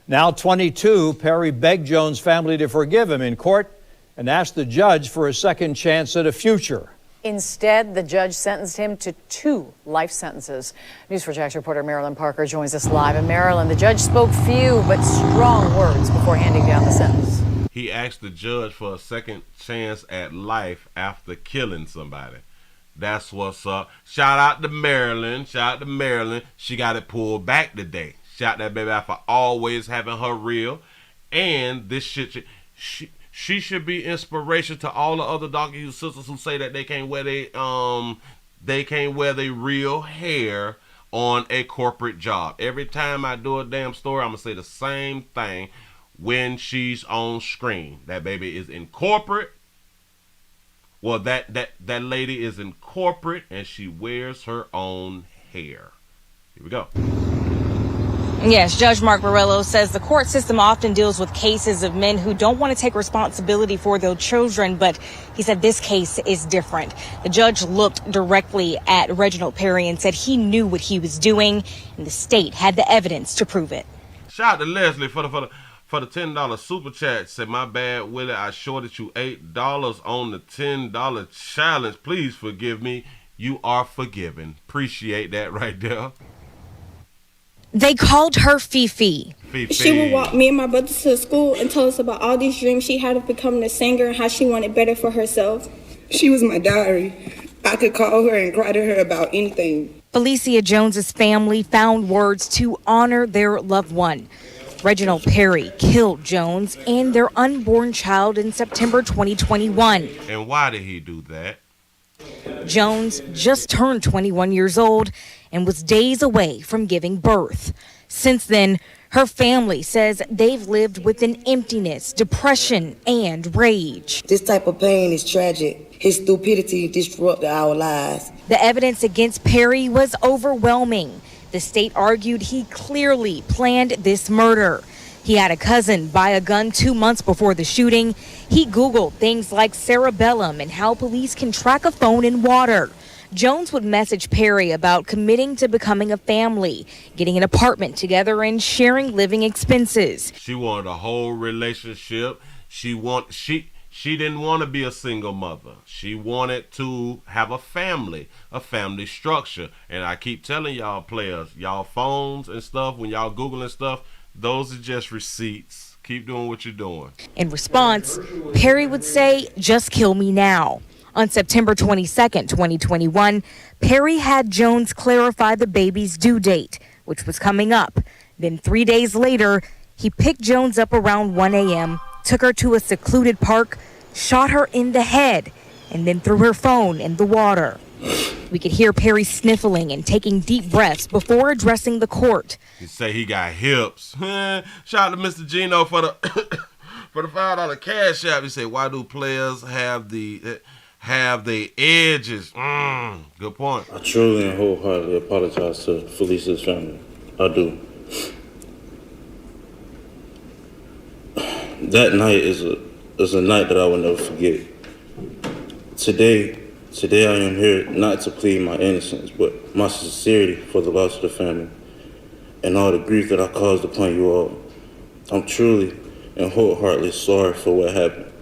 Now 22, Perry begged Jones' family to forgive him in court and asked the judge for a second chance at a future. Instead, the judge sentenced him to 2 life sentences. News4Jax reporter Marilyn Parker joins us live. In Maryland, the judge spoke few but strong words before handing down the sentence. He asked the judge for a second chance at life after killing somebody. That's what's up. Shout out to Maryland. Shout out to Maryland. She got it pulled back today. Shout that baby out for always having her real. And this shit, she should be inspiration to all the other donkey sisters who say that they can't wear their real hair on a corporate job. Every time I do a damn story, I'm gonna say the same thing when she's on screen. That baby is in corporate. Well, that lady is in corporate and she wears her own hair. Here we go. Yes, Judge Mark Morello says the court system often deals with cases of men who don't want to take responsibility for their children, but he said this case is different. The judge looked directly at Reginald Perry and said he knew what he was doing, and the state had the evidence to prove it. Shout out to Leslie for the $10 super chat. Said, my bad, Willie, I shorted you $8 on the $10 challenge. Please forgive me. You are forgiven. Appreciate that right there. They called her Fifi. She would walk me and my brother to school and tell us about all these dreams she had of becoming a singer and how she wanted better for herself. She was my diary. I could call her and cry to her about anything. Felicia Jones's family found words to honor their loved one. Reginald Perry killed Jones and their unborn child in September 2021. And why did he do that? Jones just turned 21 years old and was days away from giving birth. Since then, her family says they've lived with an emptiness, depression, and rage. This type of pain is tragic. His stupidity disrupted our lives. The evidence against Perry was overwhelming. The state argued he clearly planned this murder. He had a cousin buy a gun 2 months before the shooting. He Googled things like cerebellum and how police can track a phone in water. Jones would message Perry about committing to becoming a family, getting an apartment together, and sharing living expenses. She wanted a whole relationship. She didn't want to be a single mother. She wanted to have a family structure. And I keep telling y'all players, y'all phones and stuff, when y'all Googling stuff, those are just receipts. Keep doing what you're doing. In response, Perry would say, just kill me now. On September 22nd, 2021, Perry had Jones clarify the baby's due date, which was coming up. Then 3 days later, he picked Jones up around 1 a.m., took her to a secluded park, shot her in the head, and then threw her phone in the water. We could hear Perry sniffling and taking deep breaths before addressing the court. He say he got hips. Shout out to Mr. Gino for the for the $5 cash app. He said, why do players have the edges? Good point. I truly and wholeheartedly apologize to Felicia's family. I do. That night is a night that I will never forget. Today I am here not to plead my innocence, but my sincerity for the loss of the family and all the grief that I caused upon you all. I'm truly and wholeheartedly sorry for what happened,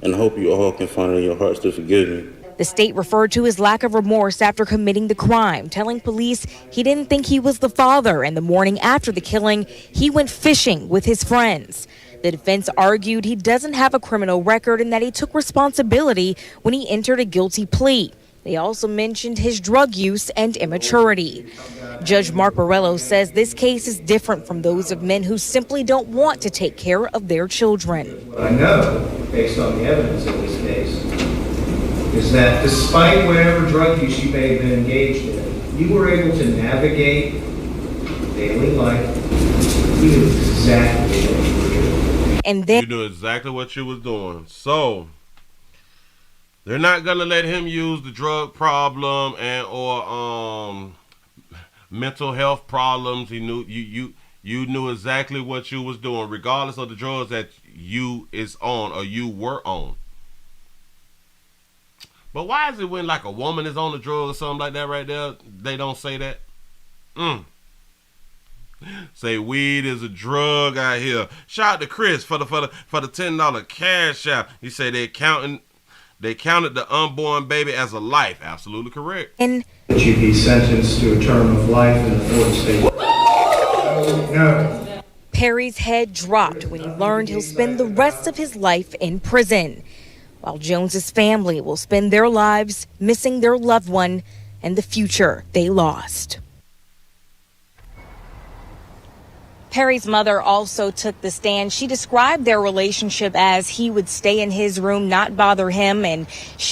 and I hope you all can find it in your hearts to forgive me. The state referred to his lack of remorse after committing the crime, telling police he didn't think he was the father, and the morning after the killing, he went fishing with his friends. The defense argued he doesn't have a criminal record and that he took responsibility when he entered a guilty plea. They also mentioned his drug use and immaturity. Judge Mark Morello says this case is different from those of men who simply don't want to take care of their children. What I know, based on the evidence in this case, is that despite whatever drug use you may have been engaged in, you were able to navigate daily life. You knew exactly what you were doing. And then you knew exactly what you was doing. So they're not gonna let him use the drug problem and or mental health problems. He knew you knew exactly what you was doing, regardless of the drugs that you is on or you were on. But why is it when like a woman is on the drug or something like that right there, they don't say that? Say weed is a drug out here. Shout out to Chris for the $10 cash out. He said they counted the unborn baby as a life. Absolutely correct. Would you be sentenced to a term of life in the Florida state? No. Perry's head dropped when he learned he'll spend the rest of his life in prison, while Jones's family will spend their lives missing their loved one and the future they lost. Perry's mother also took the stand. She described their relationship as he would stay in his room, not bother him,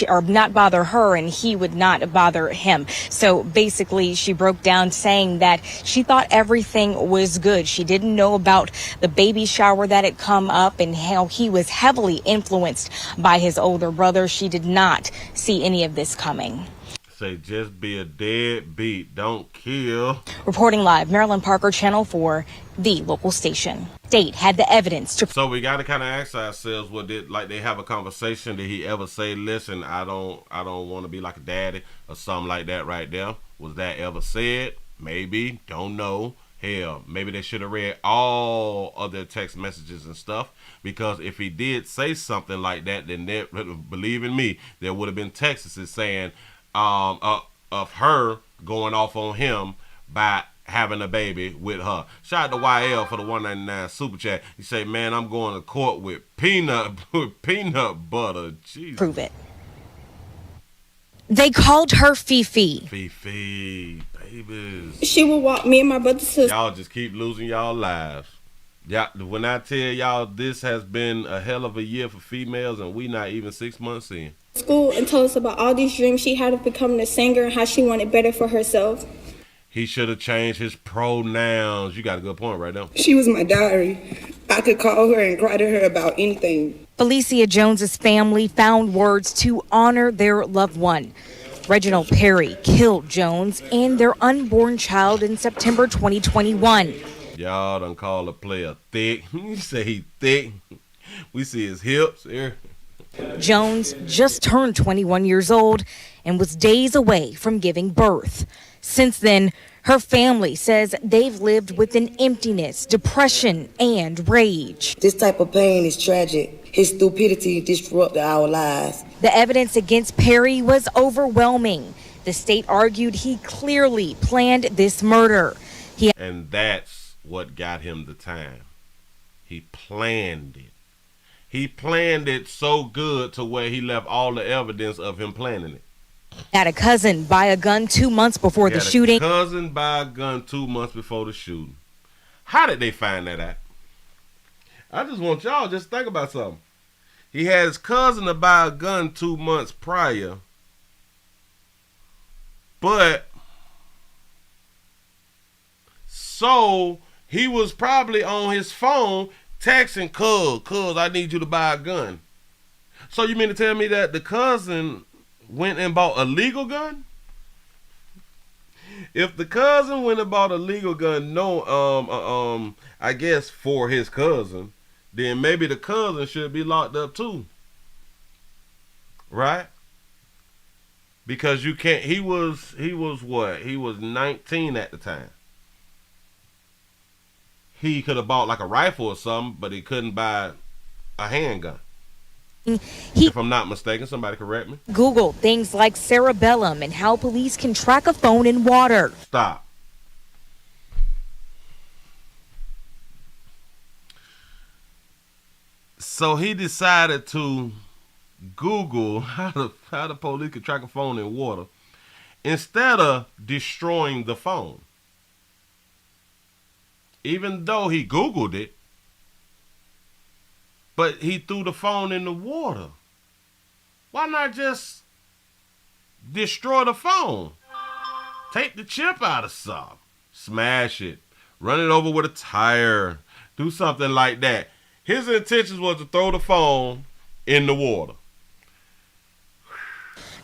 or not bother her, and he would not bother him. So basically, she broke down saying that she thought everything was good. She didn't know about the baby shower that had come up and how he was heavily influenced by his older brother. She did not see any of this coming. Say just be a deadbeat, don't kill. Reporting live, Marilyn Parker, Channel 4, the local station. State had the evidence to. So we got to kind of ask ourselves, like they have a conversation? Did he ever say, "Listen, I don't want to be like a daddy" or something like that? Right there, was that ever said? Maybe, don't know. Hell, maybe they should have read all of their text messages and stuff, because if he did say something like that, then believe in me, there would have been texts saying of her going off on him by having a baby with her. Shout out to YL for the $1.99 super chat. He say, "Man, I'm going to court with peanut butter." Jesus. Prove it. They called her Fifi. Fifi, babies. She would walk me and my brother to Y'all just keep losing y'all lives. Yeah, when I tell y'all this has been a hell of a year for females, and we not even 6 months in. School and tell us about all these dreams she had of becoming a singer and how she wanted better for herself. He should have changed his pronouns. You got a good point right now. She was my diary. I could call her and cry to her about anything. Felicia Jones's family found words to honor their loved one. Reginald Perry killed Jones and their unborn child in September 2021. Y'all done call a player thick. You say he thick. We see his hips here. Jones just turned 21 years old and was days away from giving birth. Since then, her family says they've lived with an emptiness, depression, and rage. This type of pain is tragic. His stupidity disrupted our lives. The evidence against Perry was overwhelming. The state argued he clearly planned this murder. And that's what got him the time. He planned it. He planned it so good to where he left all the evidence of him planning it. Had a cousin buy a gun 2 months before the shooting. Cousin buy a gun 2 months before the shooting. How did they find that out? I just want y'all just think about something. He had his cousin to buy a gun 2 months prior, but so he was probably on his phone texting cuz I need you to buy a gun. So you mean to tell me that the cousin went and bought a legal gun? If the cousin went and bought a legal gun, I guess for his cousin, then maybe the cousin should be locked up too. Right? Because you can't, he was what? He was 19 at the time. He could have bought like a rifle or something, but he couldn't buy a handgun. If I'm not mistaken, somebody correct me. Googled things like cerebellum and how police can track a phone in water. Stop. So he decided to Google how the police could track a phone in water instead of destroying the phone. Even though he Googled it, but he threw the phone in the water. Why not just destroy the phone? Take the chip out of something. Smash it. Run it over with a tire. Do something like that. His intentions was to throw the phone in the water.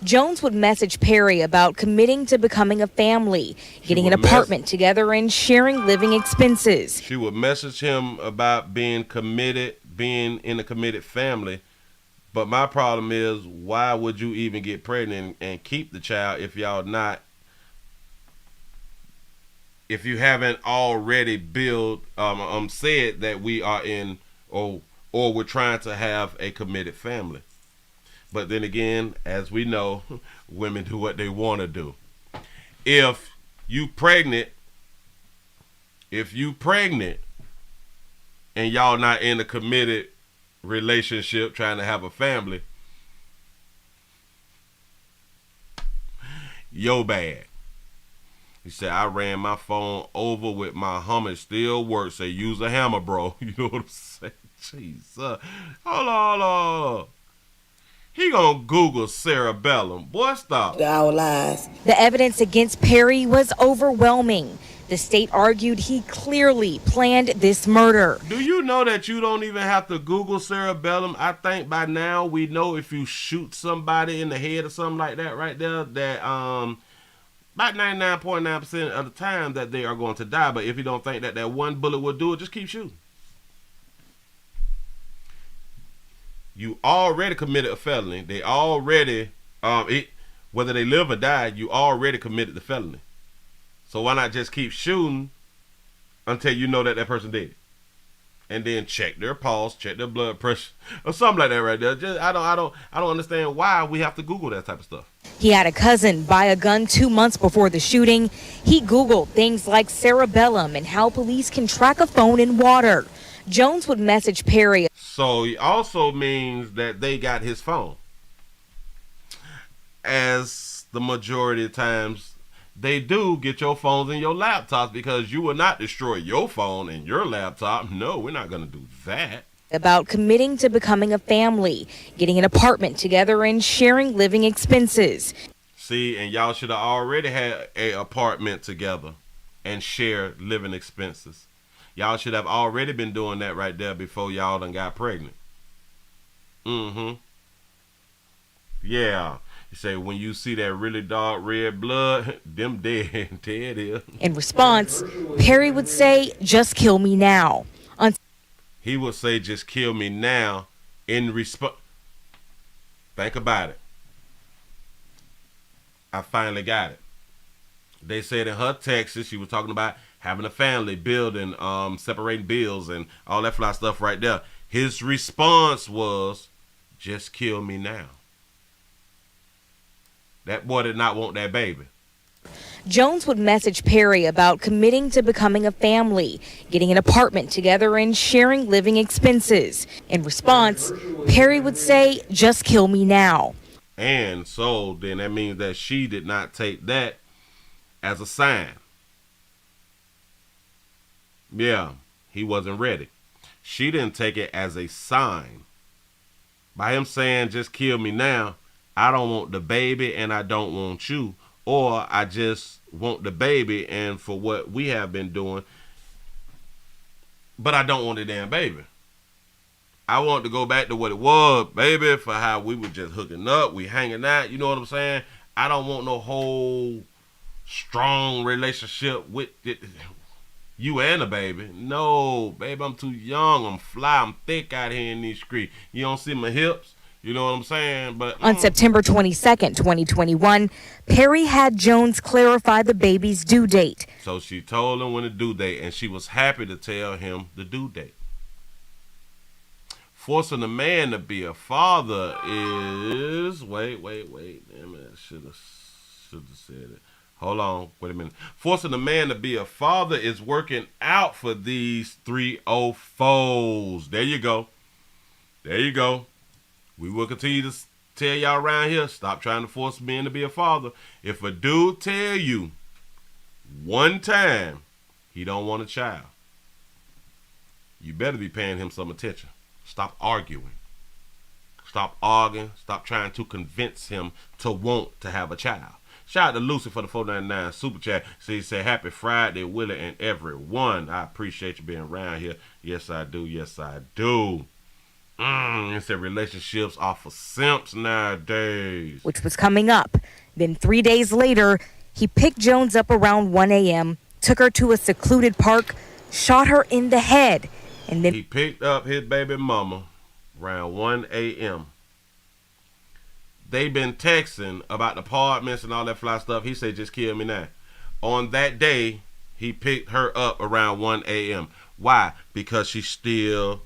Jones would message Perry about committing to becoming a family, getting an apartment together, and sharing living expenses. She would message him about being committed, being in a committed family. But my problem is, why would you even get pregnant and keep the child if y'all not if you haven't already said that we are in or we're trying to have a committed family. But then again, as we know, women do what they want to do. If you pregnant and y'all not in a committed relationship trying to have a family, yo bad. He said, I ran my phone over with my hammer. It still works. Say, use a hammer, bro. You know what I'm saying? Jesus. Hold on. He gonna Google cerebellum. Boy, stop. Our lies. The evidence against Perry was overwhelming. The state argued he clearly planned this murder. Do you know that you don't even have to Google cerebellum? I think by now we know if you shoot somebody in the head or something like that right there, that about 99.9% of the time that they are going to die. But if you don't think that that one bullet will do it, just keep shooting. You already committed a felony. They already, whether they live or die, you already committed the felony. So why not just keep shooting until you know that person dead, and then check their pulse, check their blood pressure, or something like that right there. Just, I don't understand why we have to Google that type of stuff. He had a cousin buy a gun 2 months before the shooting. He Googled things like cerebellum and how police can track a phone in water. Jones would message Perry. So it also means that they got his phone. As the majority of times they do get your phones and your laptops, because you will not destroy your phone and your laptop. No, we're not going to do that. About committing to becoming a family, getting an apartment together, and sharing living expenses. See, and y'all should have already had an apartment together and share living expenses. Y'all should have already been doing that right there before y'all done got pregnant. Yeah. You say, when you see that really dark red blood, them dead. Dead is. In response, Perry would say, just kill me now. He would say, just kill me now. In response. Think about it. I finally got it. They said in her Texas, she was talking about having a family, building, separating bills, and all that fly stuff right there. His response was, just kill me now. That boy did not want that baby. Jones would message Perry about committing to becoming a family, getting an apartment together, and sharing living expenses. In response, Perry would say, just kill me now. And so then that means that she did not take that as a sign. Yeah, he wasn't ready. She didn't take it as a sign. By him saying, just kill me now, I don't want the baby and I don't want you. Or I just want the baby and for what we have been doing, but I don't want the damn baby. I want to go back to what it was, baby, for how we were just hooking up, we hanging out, you know what I'm saying? I don't want no whole strong relationship with it, you and the baby. No, baby, I'm too young, I'm fly, I'm thick out here in these streets. You don't see my hips? You know what I'm saying? But on September 22nd, 2021, Perry had Jones clarify the baby's due date. So she told him when the due date, and she was happy to tell him the due date. Forcing a man to be a father is... Wait. Damn it, I should have said it. Hold on, wait a minute. Forcing a man to be a father is working out for these 304s. There you go. There you go. We will continue to tell y'all around here, stop trying to force men to be a father. If a dude tell you one time he don't want a child, you better be paying him some attention. Stop arguing. Stop arguing. Stop trying to convince him to want to have a child. Shout out to Lucy for the $4.99 super chat. She said, happy Friday, Willie and everyone. I appreciate you being around here. Yes, I do. Yes, I do. It said relationships are for simps nowadays. Which was coming up. Then 3 days later, he picked Jones up around 1 a.m., took her to a secluded park, shot her in the head, and then he picked up his baby mama around 1 a.m. They been texting about the apartments and all that fly stuff. He said, just kill me now. On that day, He picked her up around 1 a.m. Why? Because she's still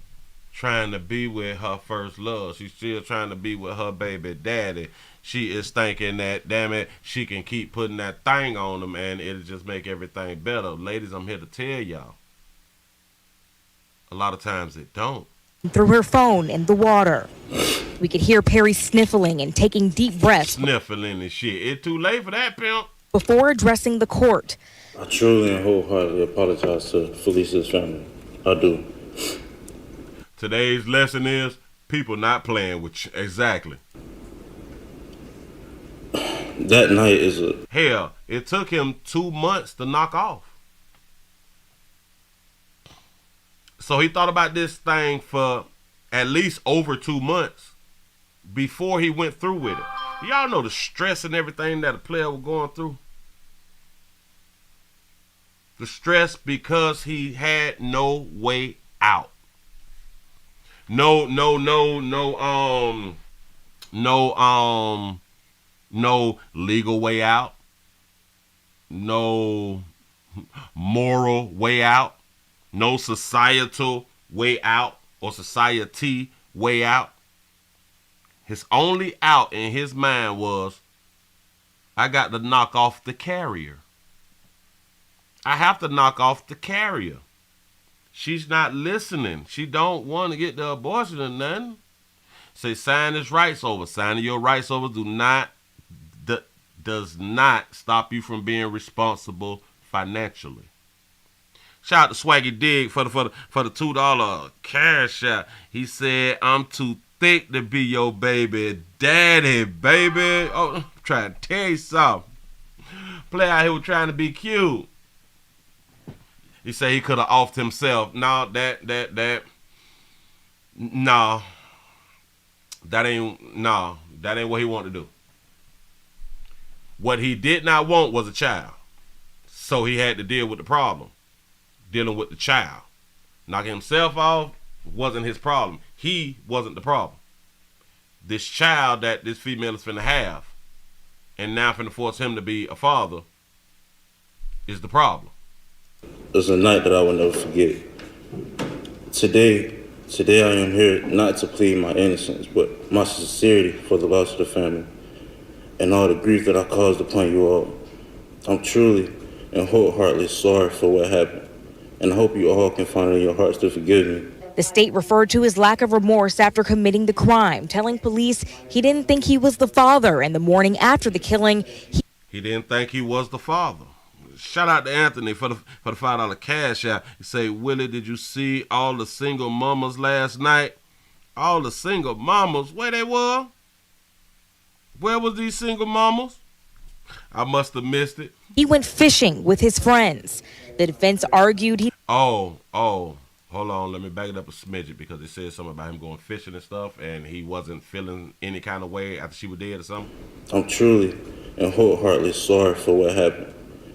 trying to be with her first love. She's still trying to be with her baby daddy. She is thinking that, damn it, she can keep putting that thing on him and it'll just make everything better. Ladies, I'm here to tell y'all, a lot of times it don't. Through her phone in the water. We could hear Perry sniffling and taking deep breaths. Sniffling and shit. It's too late for that, pimp. Before addressing the court. I truly and wholeheartedly apologize to Felicia's family. I do. Today's lesson is people not playing with you. Exactly. That night is a... Hell, it took him 2 months to knock off. So he thought about this thing for at least over 2 months before he went through with it. Y'all know the stress and everything that a player was going through. The stress because he had no way out. No legal way out. No moral way out. No societal way out or society way out. His only out in his mind was, I got to knock off the carrier. I have to knock off the carrier. She's not listening. She don't want to get the abortion or nothing. Say, sign his rights over. Signing your rights over does not stop you from being responsible financially. Shout out to Swaggy Dig for the $2 cash out. He said, I'm too thick to be your baby daddy, baby. Oh, I'm trying to tell you something. Play out here was trying to be cute. He said he could have offed himself. No, that ain't what he wanted to do. What he did not want was a child. So he had to deal with the problem. Dealing with the child. Knocking himself off wasn't his problem. He wasn't the problem. This child that this female is finna have, and now finna force him to be a father, is the problem. It's a night that I will never forget. Today I am here not to plead my innocence, but my sincerity for the loss of the family and all the grief that I caused upon you all. I'm truly and wholeheartedly sorry for what happened, and I hope you all can find it in your hearts to forgive me. The state referred to his lack of remorse after committing the crime, telling police he didn't think he was the father. And the morning after the killing, he didn't think he was the father. Shout out to Anthony for the $5 cash out. He say, Willie, did you see all the single mamas last night? All the single mamas, where they were? Where was these single mamas? I must have missed it. He went fishing with his friends. The defense argued he... Oh, hold on. Let me back it up a smidget because it says something about him going fishing and stuff and he wasn't feeling any kind of way after she was dead or something. I'm truly and wholeheartedly sorry for what happened,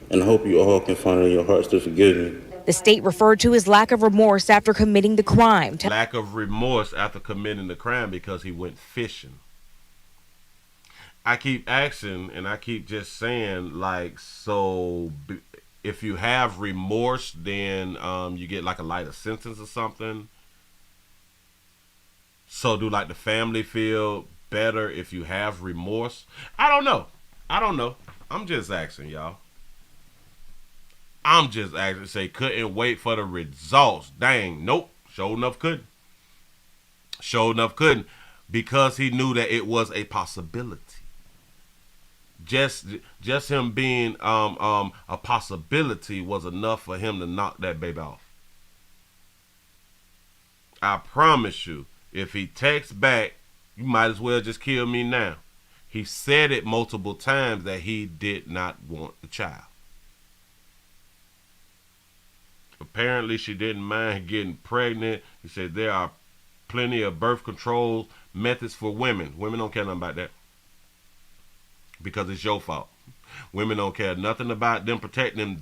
and I hope you all can find it in your hearts to forgive me. The state referred to his lack of remorse after committing the crime. Lack of remorse after committing the crime because he went fishing. I keep asking and I keep just saying, like, so if you have remorse, then you get like a lighter sentence or something. So do like the family feel better if you have remorse? I don't know. I'm just asking, y'all. I'm just asking. Say couldn't wait for the results. Dang, nope. Sure enough couldn't. Because he knew that it was a possibility. Just him being a possibility was enough for him to knock that baby off. I promise you, if he texts back, you might as well just kill me now. He said it multiple times that he did not want the child. Apparently she didn't mind getting pregnant. He said there are plenty of birth control methods for women. Women don't care nothing about that. Because it's your fault. Women don't care nothing about them protecting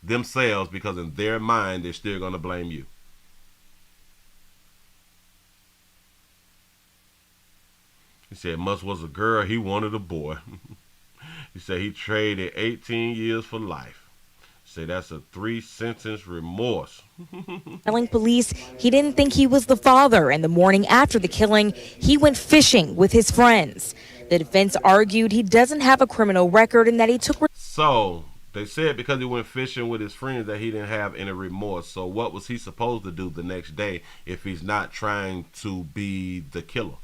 themselves because in their mind they're still going to blame you. He said Musk was a girl, he wanted a boy. He said he traded 18 years for life. Say that's a 3-sentence remorse. Telling police he didn't think he was the father, and the morning after the killing, he went fishing with his friends. The defense argued he doesn't have a criminal record and that he took... So, they said because he went fishing with his friends that he didn't have any remorse. So what was he supposed to do the next day if he's not trying to be the killer?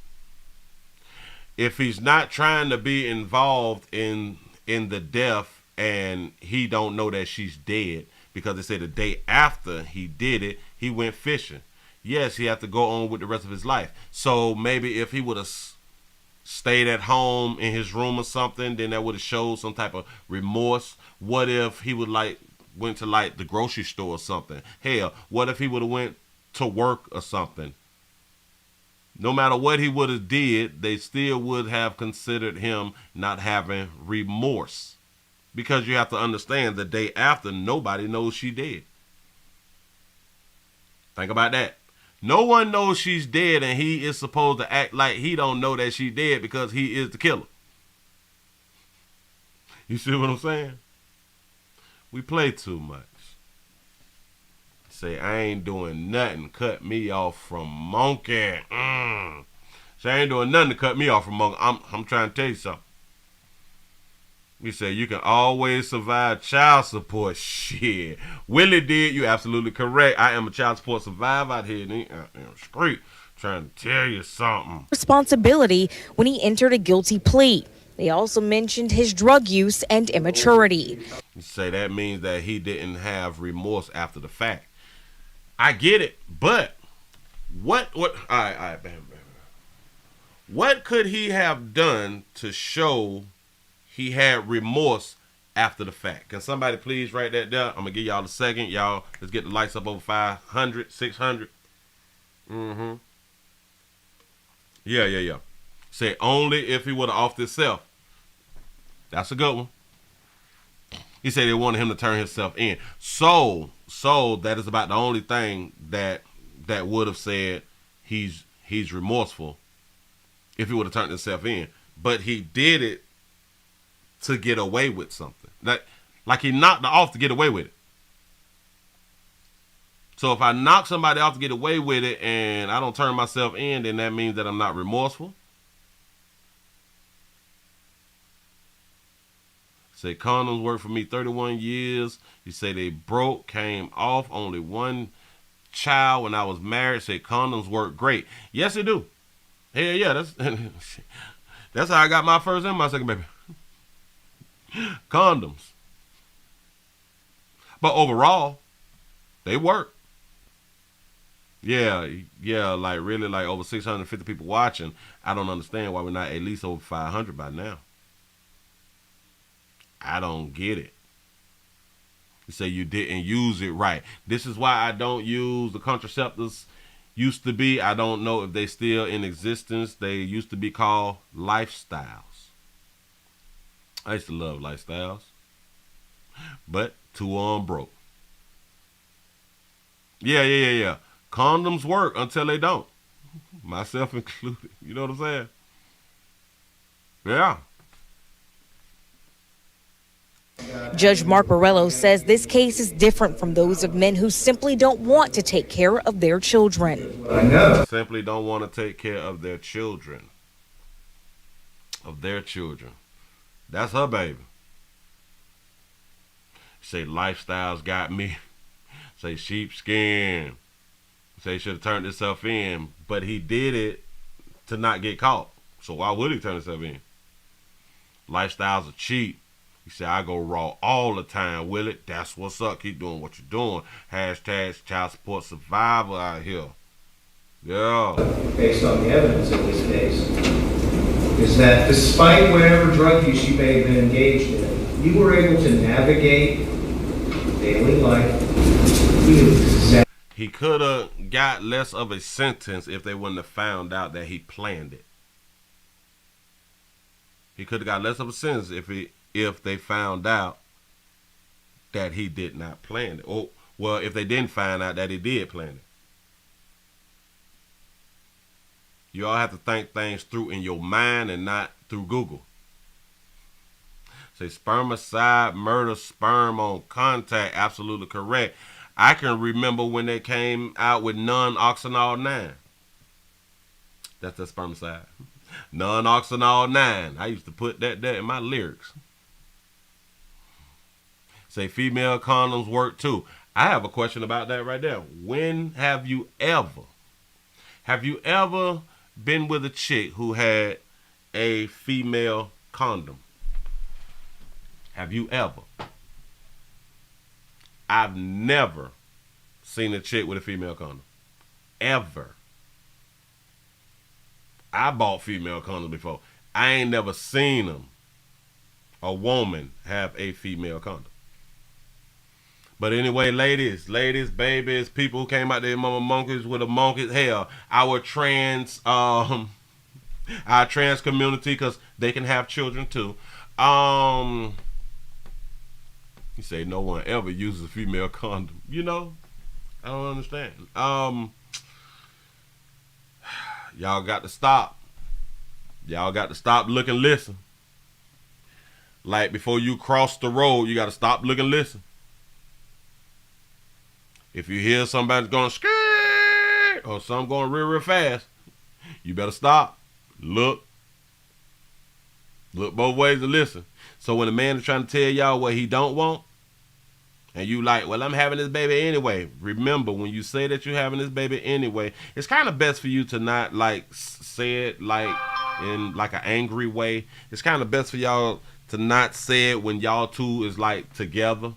If he's not trying to be involved in the death and he don't know that she's dead, because they said the day after he did it, he went fishing. Yes, he had to go on with the rest of his life. So maybe if he would have stayed at home in his room or something, then that would have showed some type of remorse. What if he would went to the grocery store or something? Hell, what if he would have went to work or something? No matter what he would have did, they still would have considered him not having remorse. Because you have to understand, the day after, nobody knows she dead. Think about that. No one knows she's dead, and he is supposed to act like he don't know that she's dead because he is the killer. You see what I'm saying? We play too much. Say, I ain't doing nothing. Cut me off from monkey. Say, I ain't doing nothing to cut me off from monkey. I'm trying to tell you something. You say you can always survive child support. Shit. Willie did. You absolutely correct. I am a child support survivor out here in the street. Trying to tell you something. Responsibility when he entered a guilty plea. They also mentioned his drug use and immaturity. You say that means that he didn't have remorse after the fact. I get it, but what? All right, bam. What could he have done to show he had remorse after the fact? Can somebody please write that down? I'm going to give y'all a second. Y'all, let's get the lights up over 500, 600. Yeah. Say only if he would have offed himself. That's a good one. He said they wanted him to turn himself in. So that is about the only thing that would have said he's remorseful if he would have turned himself in. But he did it to get away with something. Like he knocked her off to get away with it. So if I knock somebody off to get away with it and I don't turn myself in, then that means that I'm not remorseful. Say condoms worked for me 31 years. You say they broke, came off, only one child when I was married. Say condoms work great. Yes, they do. Hell yeah, that's how I got my first and my second baby. Condoms. But overall, they work. Yeah, really over 650 people watching. I don't understand why we're not at least over 500 by now. I don't get it. You say you didn't use it right. This is why I don't use the contraceptives. Used to be, I don't know if they still in existence. They used to be called lifestyles. I used to love lifestyles. But two on broke. Yeah. Condoms work until they don't. Myself included. You know what I'm saying? Yeah. Judge Mark Borrello says this case is different from those of men who simply don't want to take care of their children. I know. Simply don't want to take care of their children. That's her baby. Say lifestyles got me. Say sheepskin. Say he should have turned himself in, but he did it to not get caught. So why would he turn himself in? Lifestyles are cheap. He said, I go raw all the time, Willie. That's what's up. Keep doing what you're doing. Hashtag child support survivor out here. Yeah. Based on the evidence in this case, is that despite whatever drug use you may have been engaged in, you were able to navigate daily life. He could have got less of a sentence if they wouldn't have found out that he planned it. He could have got less of a sentence if they found out that he did not plan it. Or, well, if they didn't find out that he did plan it. You all have to think things through in your mind and not through Google. Say spermicide, murder, sperm on contact. Absolutely correct. I can remember when they came out with non-oxynol 9. That's the spermicide. Non-oxynol 9. I used to put that in my lyrics. Say female condoms work too. I have a question about that right there. When have you ever been with a chick who had a female condom? Have you ever? I've never seen a chick with a female condom. Ever. I bought female condoms before. I ain't never seen them. A woman have a female condom. But anyway, ladies, babies, people who came out there, mama monkeys with a monkey, hell, our trans community, because they can have children too. You say no one ever uses a female condom. You know, I don't understand. Y'all got to stop. Y'all got to stop, look, and listen. Like before you cross the road, you got to stop, look, and listen. If you hear somebody going skirt or something going real fast, you better stop, look both ways and listen. So when a man is trying to tell y'all what he don't want, and you like, well, I'm having this baby anyway. Remember, when you say that you're having this baby anyway, it's kind of best for you to not like say it like in like an angry way. It's kind of best for y'all to not say it when y'all two is like together.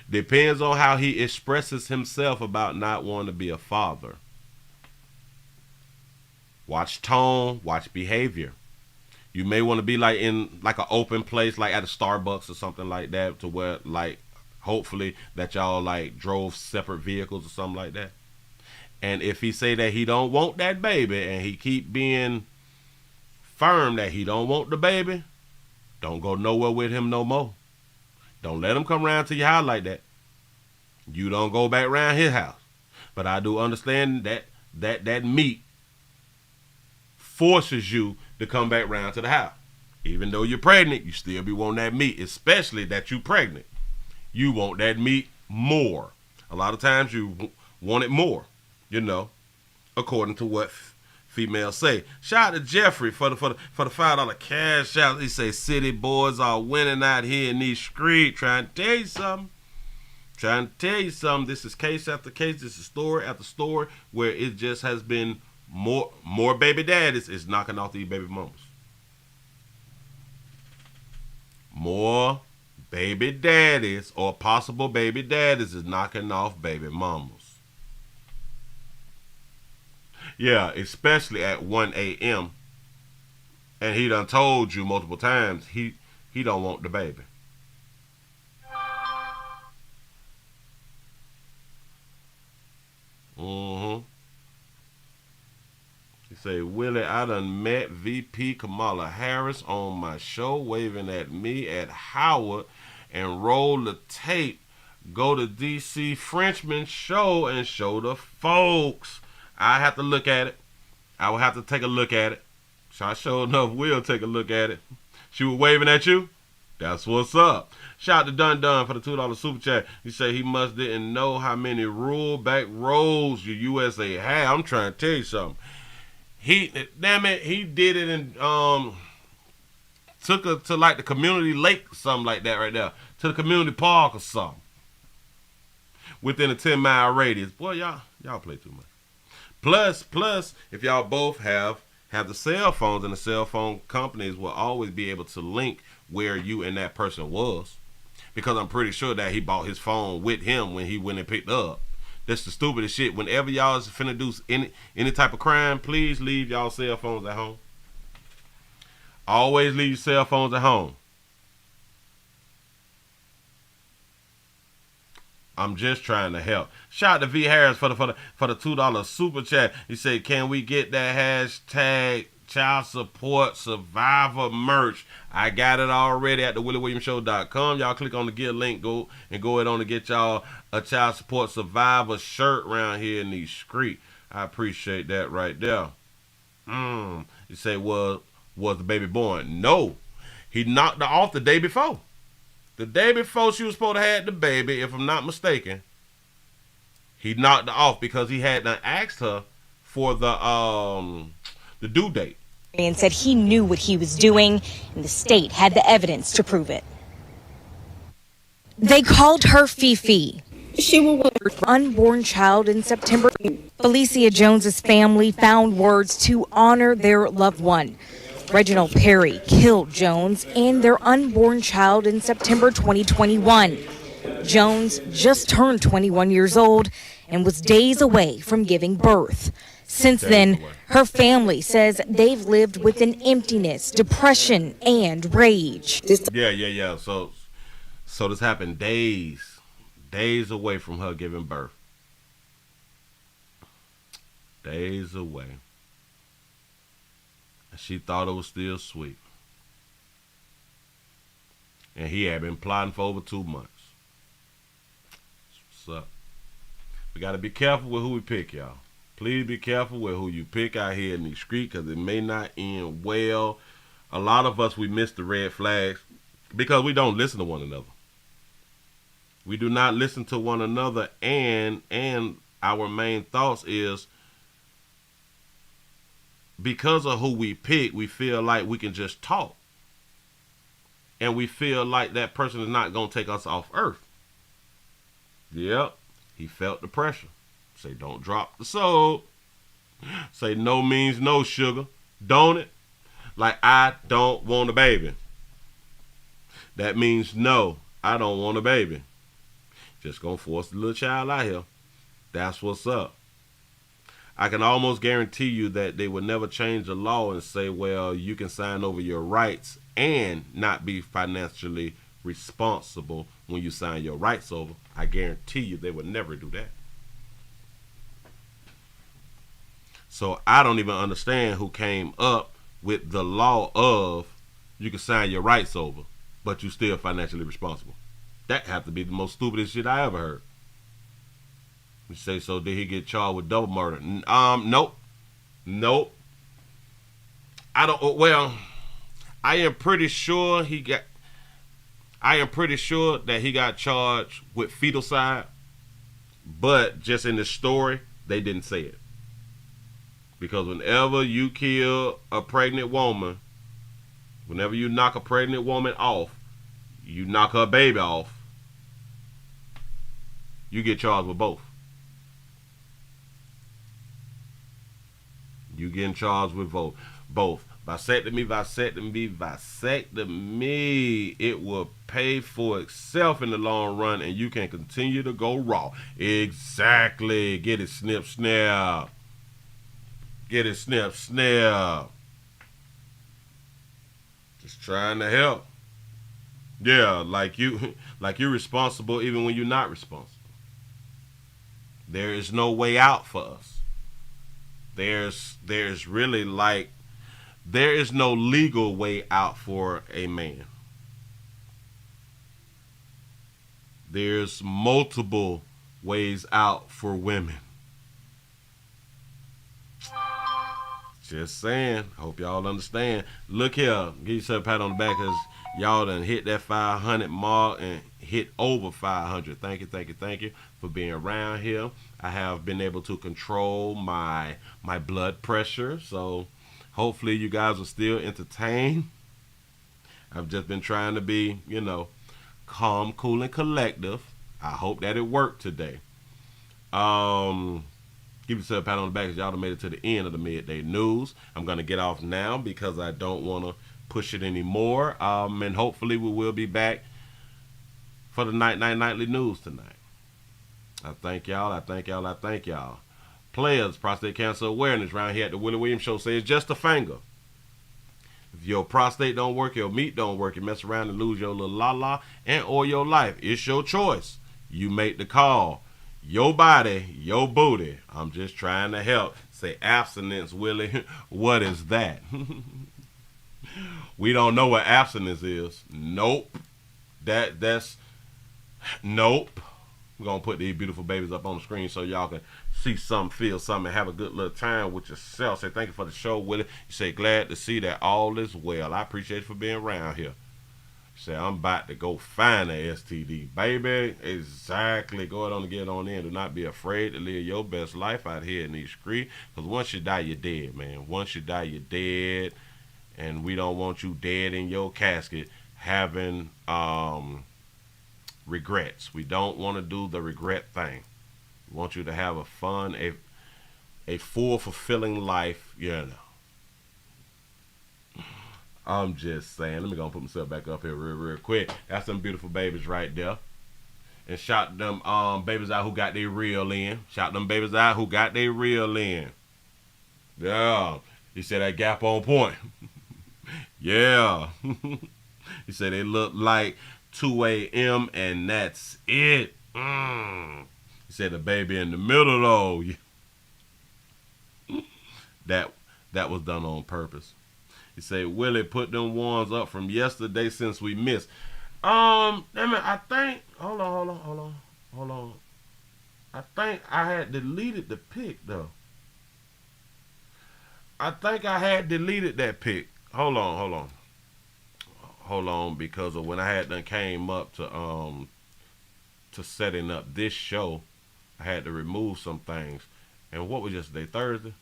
Depends on how he expresses himself about not wanting to be a father. Watch tone, watch behavior. You may want to be like in like an open place, like at a Starbucks or something like that, to where like hopefully that y'all like drove separate vehicles or something like that. And if he say that he don't want that baby and he keep being firm that he don't want the baby, don't go nowhere with him no more. Don't let him come around to your house like that. You don't go back around his house. But I do understand that meat forces you to come back round to the house. Even though you're pregnant, you still be wanting that meat, especially that you pregnant. You want that meat more. A lot of times you want it more, you know, according to what females say. Shout out to Jeffrey for the $5 cash out. He say city boys are winning out here in these streets. Trying to tell you something. This is case after case. This is story after story where it just has been more baby daddies is knocking off these baby mamas. More baby daddies or possible baby daddies is knocking off baby mamas. Yeah, especially at 1 a.m. And he done told you multiple times he don't want the baby. He say, Willie, I done met VP Kamala Harris on my show, waving at me at Howard, and roll the tape. Go to DC Frenchman show and show the folks. I have to look at it. I will have to take a look at it. So I sure enough will take a look at it. She was waving at you? That's what's up. Shout out to Dun Dun for the $2 super chat. He say he must didn't know how many rule back roads your USA had. I'm trying to tell you something. He did it and took her to like the community lake or something like that right there. To the community park or something. Within a 10-mile radius. Boy, y'all play too much. Plus, if y'all both have the cell phones, and the cell phone companies will always be able to link where you and that person was. Because I'm pretty sure that he bought his phone with him when he went and picked up. That's the stupidest shit. Whenever y'all is finna do any type of crime, please leave y'all cell phones at home. Always leave your cell phones at home. I'm just trying to help. Shout out to V Harris for the $2 super chat. He said, "Can we get that hashtag child support survivor merch?" I got it already at the WillieWilliamsShow.com. Y'all click on the get link, go ahead on to get y'all a child support survivor shirt around here in these streets. I appreciate that right there. You say, well, was the baby born. No, he knocked her off the day before. The day before she was supposed to have the baby, if I'm not mistaken, he knocked her off because he hadn't asked her for the due date. And said he knew what he was doing, and the state had the evidence to prove it. They called her Fifi. She was her unborn child in September. Felicia Jones's family found words to honor their loved one. Reginald Perry killed Jones and their unborn child in September 2021. Jones just turned 21 years old and was days away from giving birth. Since then, her family says they've lived with an emptiness, depression, and rage. Yeah. So this happened days away from her giving birth. Days away. And she thought it was still sweet. And he had been plotting for over 2 months. What's up? We got to be careful with who we pick, y'all. Please be careful with who you pick out here in the street, because it may not end well. A lot of us, we miss the red flags because we don't listen to one another. We do not listen to one another, and our main thoughts is, because of who we pick, we feel like we can just talk. And we feel like that person is not going to take us off earth. Yep, he felt the pressure. Say, don't drop the soap. Say, no means no, sugar. Don't it? Like, I don't want a baby. That means no, I don't want a baby. Just gonna force the little child out here. That's what's up. I can almost guarantee you that they would never change the law and say, well, you can sign over your rights and not be financially responsible when you sign your rights over. I guarantee you they would never do that. So I don't even understand who came up with the law of you can sign your rights over, but you still financially responsible. That have to be the most stupidest shit I ever heard. You say, so did he get charged with double murder? Nope. I don't. Well, I am pretty sure that he got charged with feticide, but just in the story they didn't say it. Because whenever you kill a pregnant woman, whenever you knock a pregnant woman off, you knock her baby off, you get charged with both. You getting charged with both. Vasectomy. It will pay for itself in the long run, and you can continue to go raw. Exactly. Get it snip, snap. Get it snip, snap. Just trying to help. Yeah, like you're responsible even when you're not responsible. There is no way out for us. There's really there is no legal way out for a man. There's multiple ways out for women. Just saying. Hope y'all understand. Look here. Give yourself a pat on the back because y'all done hit that 500 mark and hit over 500. Thank you for being around here. I have been able to control my blood pressure. So hopefully you guys are still entertained. I've just been trying to be, calm, cool, and collective. I hope that it worked today. Give yourself a pat on the back because y'all done made it to the end of the midday news. I'm going to get off now because I don't want to push it anymore. And hopefully we will be back for the nightly news tonight. I thank y'all. Players, prostate cancer awareness around here at the Willie Williams Show says just a finger. If your prostate don't work, your meat don't work, you mess around and lose your little la-la and or your life. It's your choice. You make the call. Your body, your booty. I'm just trying to help. Say abstinence, Willie. What is that? We don't know what abstinence is. Nope. Nope. We're going to put these beautiful babies up on the screen so y'all can see something, feel something, and have a good little time with yourself. Say thank you for the show, Willie. You say glad to see that all is well. I appreciate you for being around here. You say I'm about to go find a STD, baby. Exactly. Go ahead on and get on in. Do not be afraid to live your best life out here in these streets. Because once you die, you're dead, man. Once you die, you're dead. And we don't want you dead in your casket having regrets. We don't want to do the regret thing. We want you to have a fun, a full, fulfilling life, you know. I'm just saying. Let me go and put myself back up here real quick. That's some beautiful babies right there. And shout them babies out who got their reel in. Shout them babies out who got their reel in. Yeah. He said that gap on point. Yeah. He said they look like 2 a.m. and that's it. He said the baby in the middle though. That was done on purpose. He said Willie put them ones up from yesterday since we missed. I think hold on. I think I had deleted the pic though. I think I had deleted that pic. Hold on, because of when I had done came up to setting up this show, I had to remove some things. And what was yesterday? Thursday.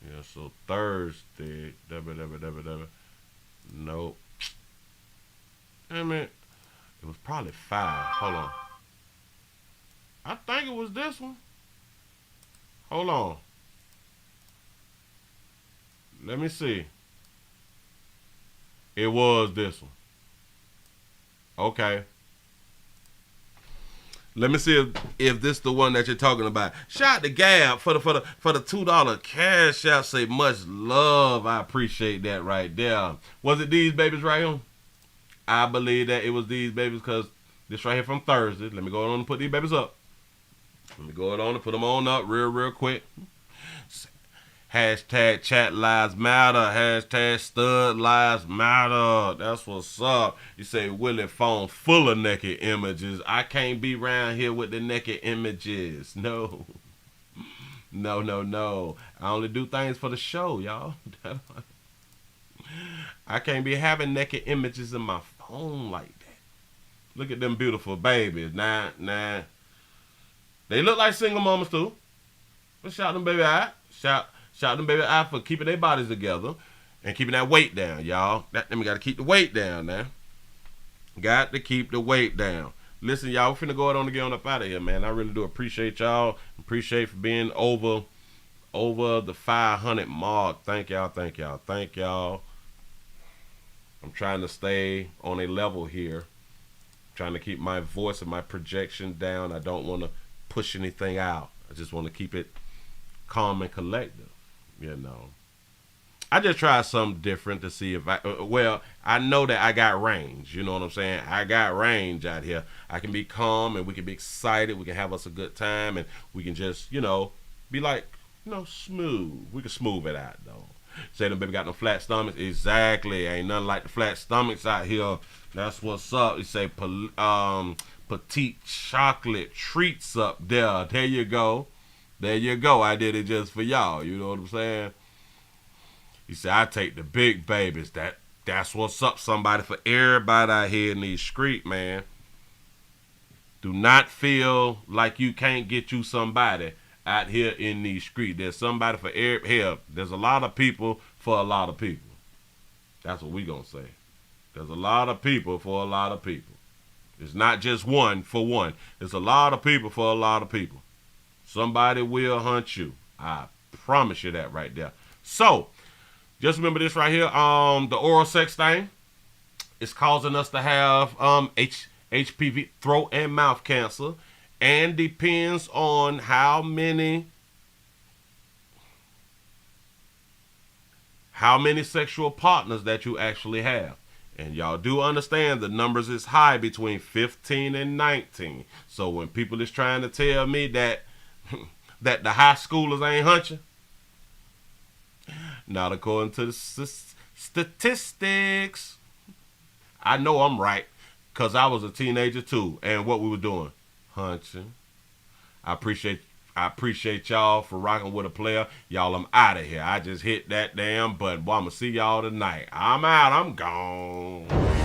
Yeah, so Thursday. Nope. Damn it. It was probably 5. Hold on. I think it was this one. Hold on. Let me see. It was this one. Okay. Let me see if this the one that you're talking about. Shout out to Gab for the $2 cash out. Say much love. I appreciate that right there. Was it these babies right here? I believe that it was these babies because this right here from Thursday. Let me go on and put these babies up. Let me go on and put them on up real quick. Hashtag chat lives matter. Hashtag stud lives matter. That's what's up. You say Willie phone full of naked images. I can't be around here with the naked images. No. I only do things for the show, y'all. I can't be having naked images in my phone like that. Look at them beautiful babies. Nah. They look like single mamas too. But shout them baby out. Shout them baby out for keeping their bodies together and keeping that weight down, y'all. Then we got to keep the weight down now. Got to keep the weight down. Listen, y'all, we're finna go on and get on up out of here, man. I really do appreciate y'all. Appreciate for being over the 500 mark. Thank y'all. I'm trying to stay on a level here. Trying to keep my voice and my projection down. I don't want to push anything out. I just want to keep it calm and collective, you know. I just try something different to see if I know that I got range, you know what I'm saying? I got range out here. I can be calm and we can be excited. We can have us a good time and we can just, you know, be like, you know, smooth. We can smooth it out, though. Say them baby got no flat stomachs. Exactly. Ain't nothing like the flat stomachs out here. That's what's up. You say petite chocolate treats up there. There you go. I did it just for y'all. You know what I'm saying? He said, I take the big babies. That's what's up, somebody, for everybody out here in these streets, man. Do not feel like you can't get you somebody out here in these streets. There's somebody for here. There's a lot of people for a lot of people. That's what we gonna say. There's a lot of people for a lot of people. It's not just one for one. It's a lot of people for a lot of people. Somebody will hunt you. I promise you that right there. So, just remember this right here. The oral sex thing is causing us to have HPV, throat and mouth cancer, and depends on how many sexual partners that you actually have. And y'all do understand the numbers is high between 15 and 19. So when people is trying to tell me that that the high schoolers ain't hunching, not according to the statistics. I know I'm right, because I was a teenager too. And what we were doing? Hunching. I appreciate y'all for rocking with a player. Y'all, I'm out of here. I just hit that damn button. Boy, I'm going to see y'all tonight. I'm out. I'm gone.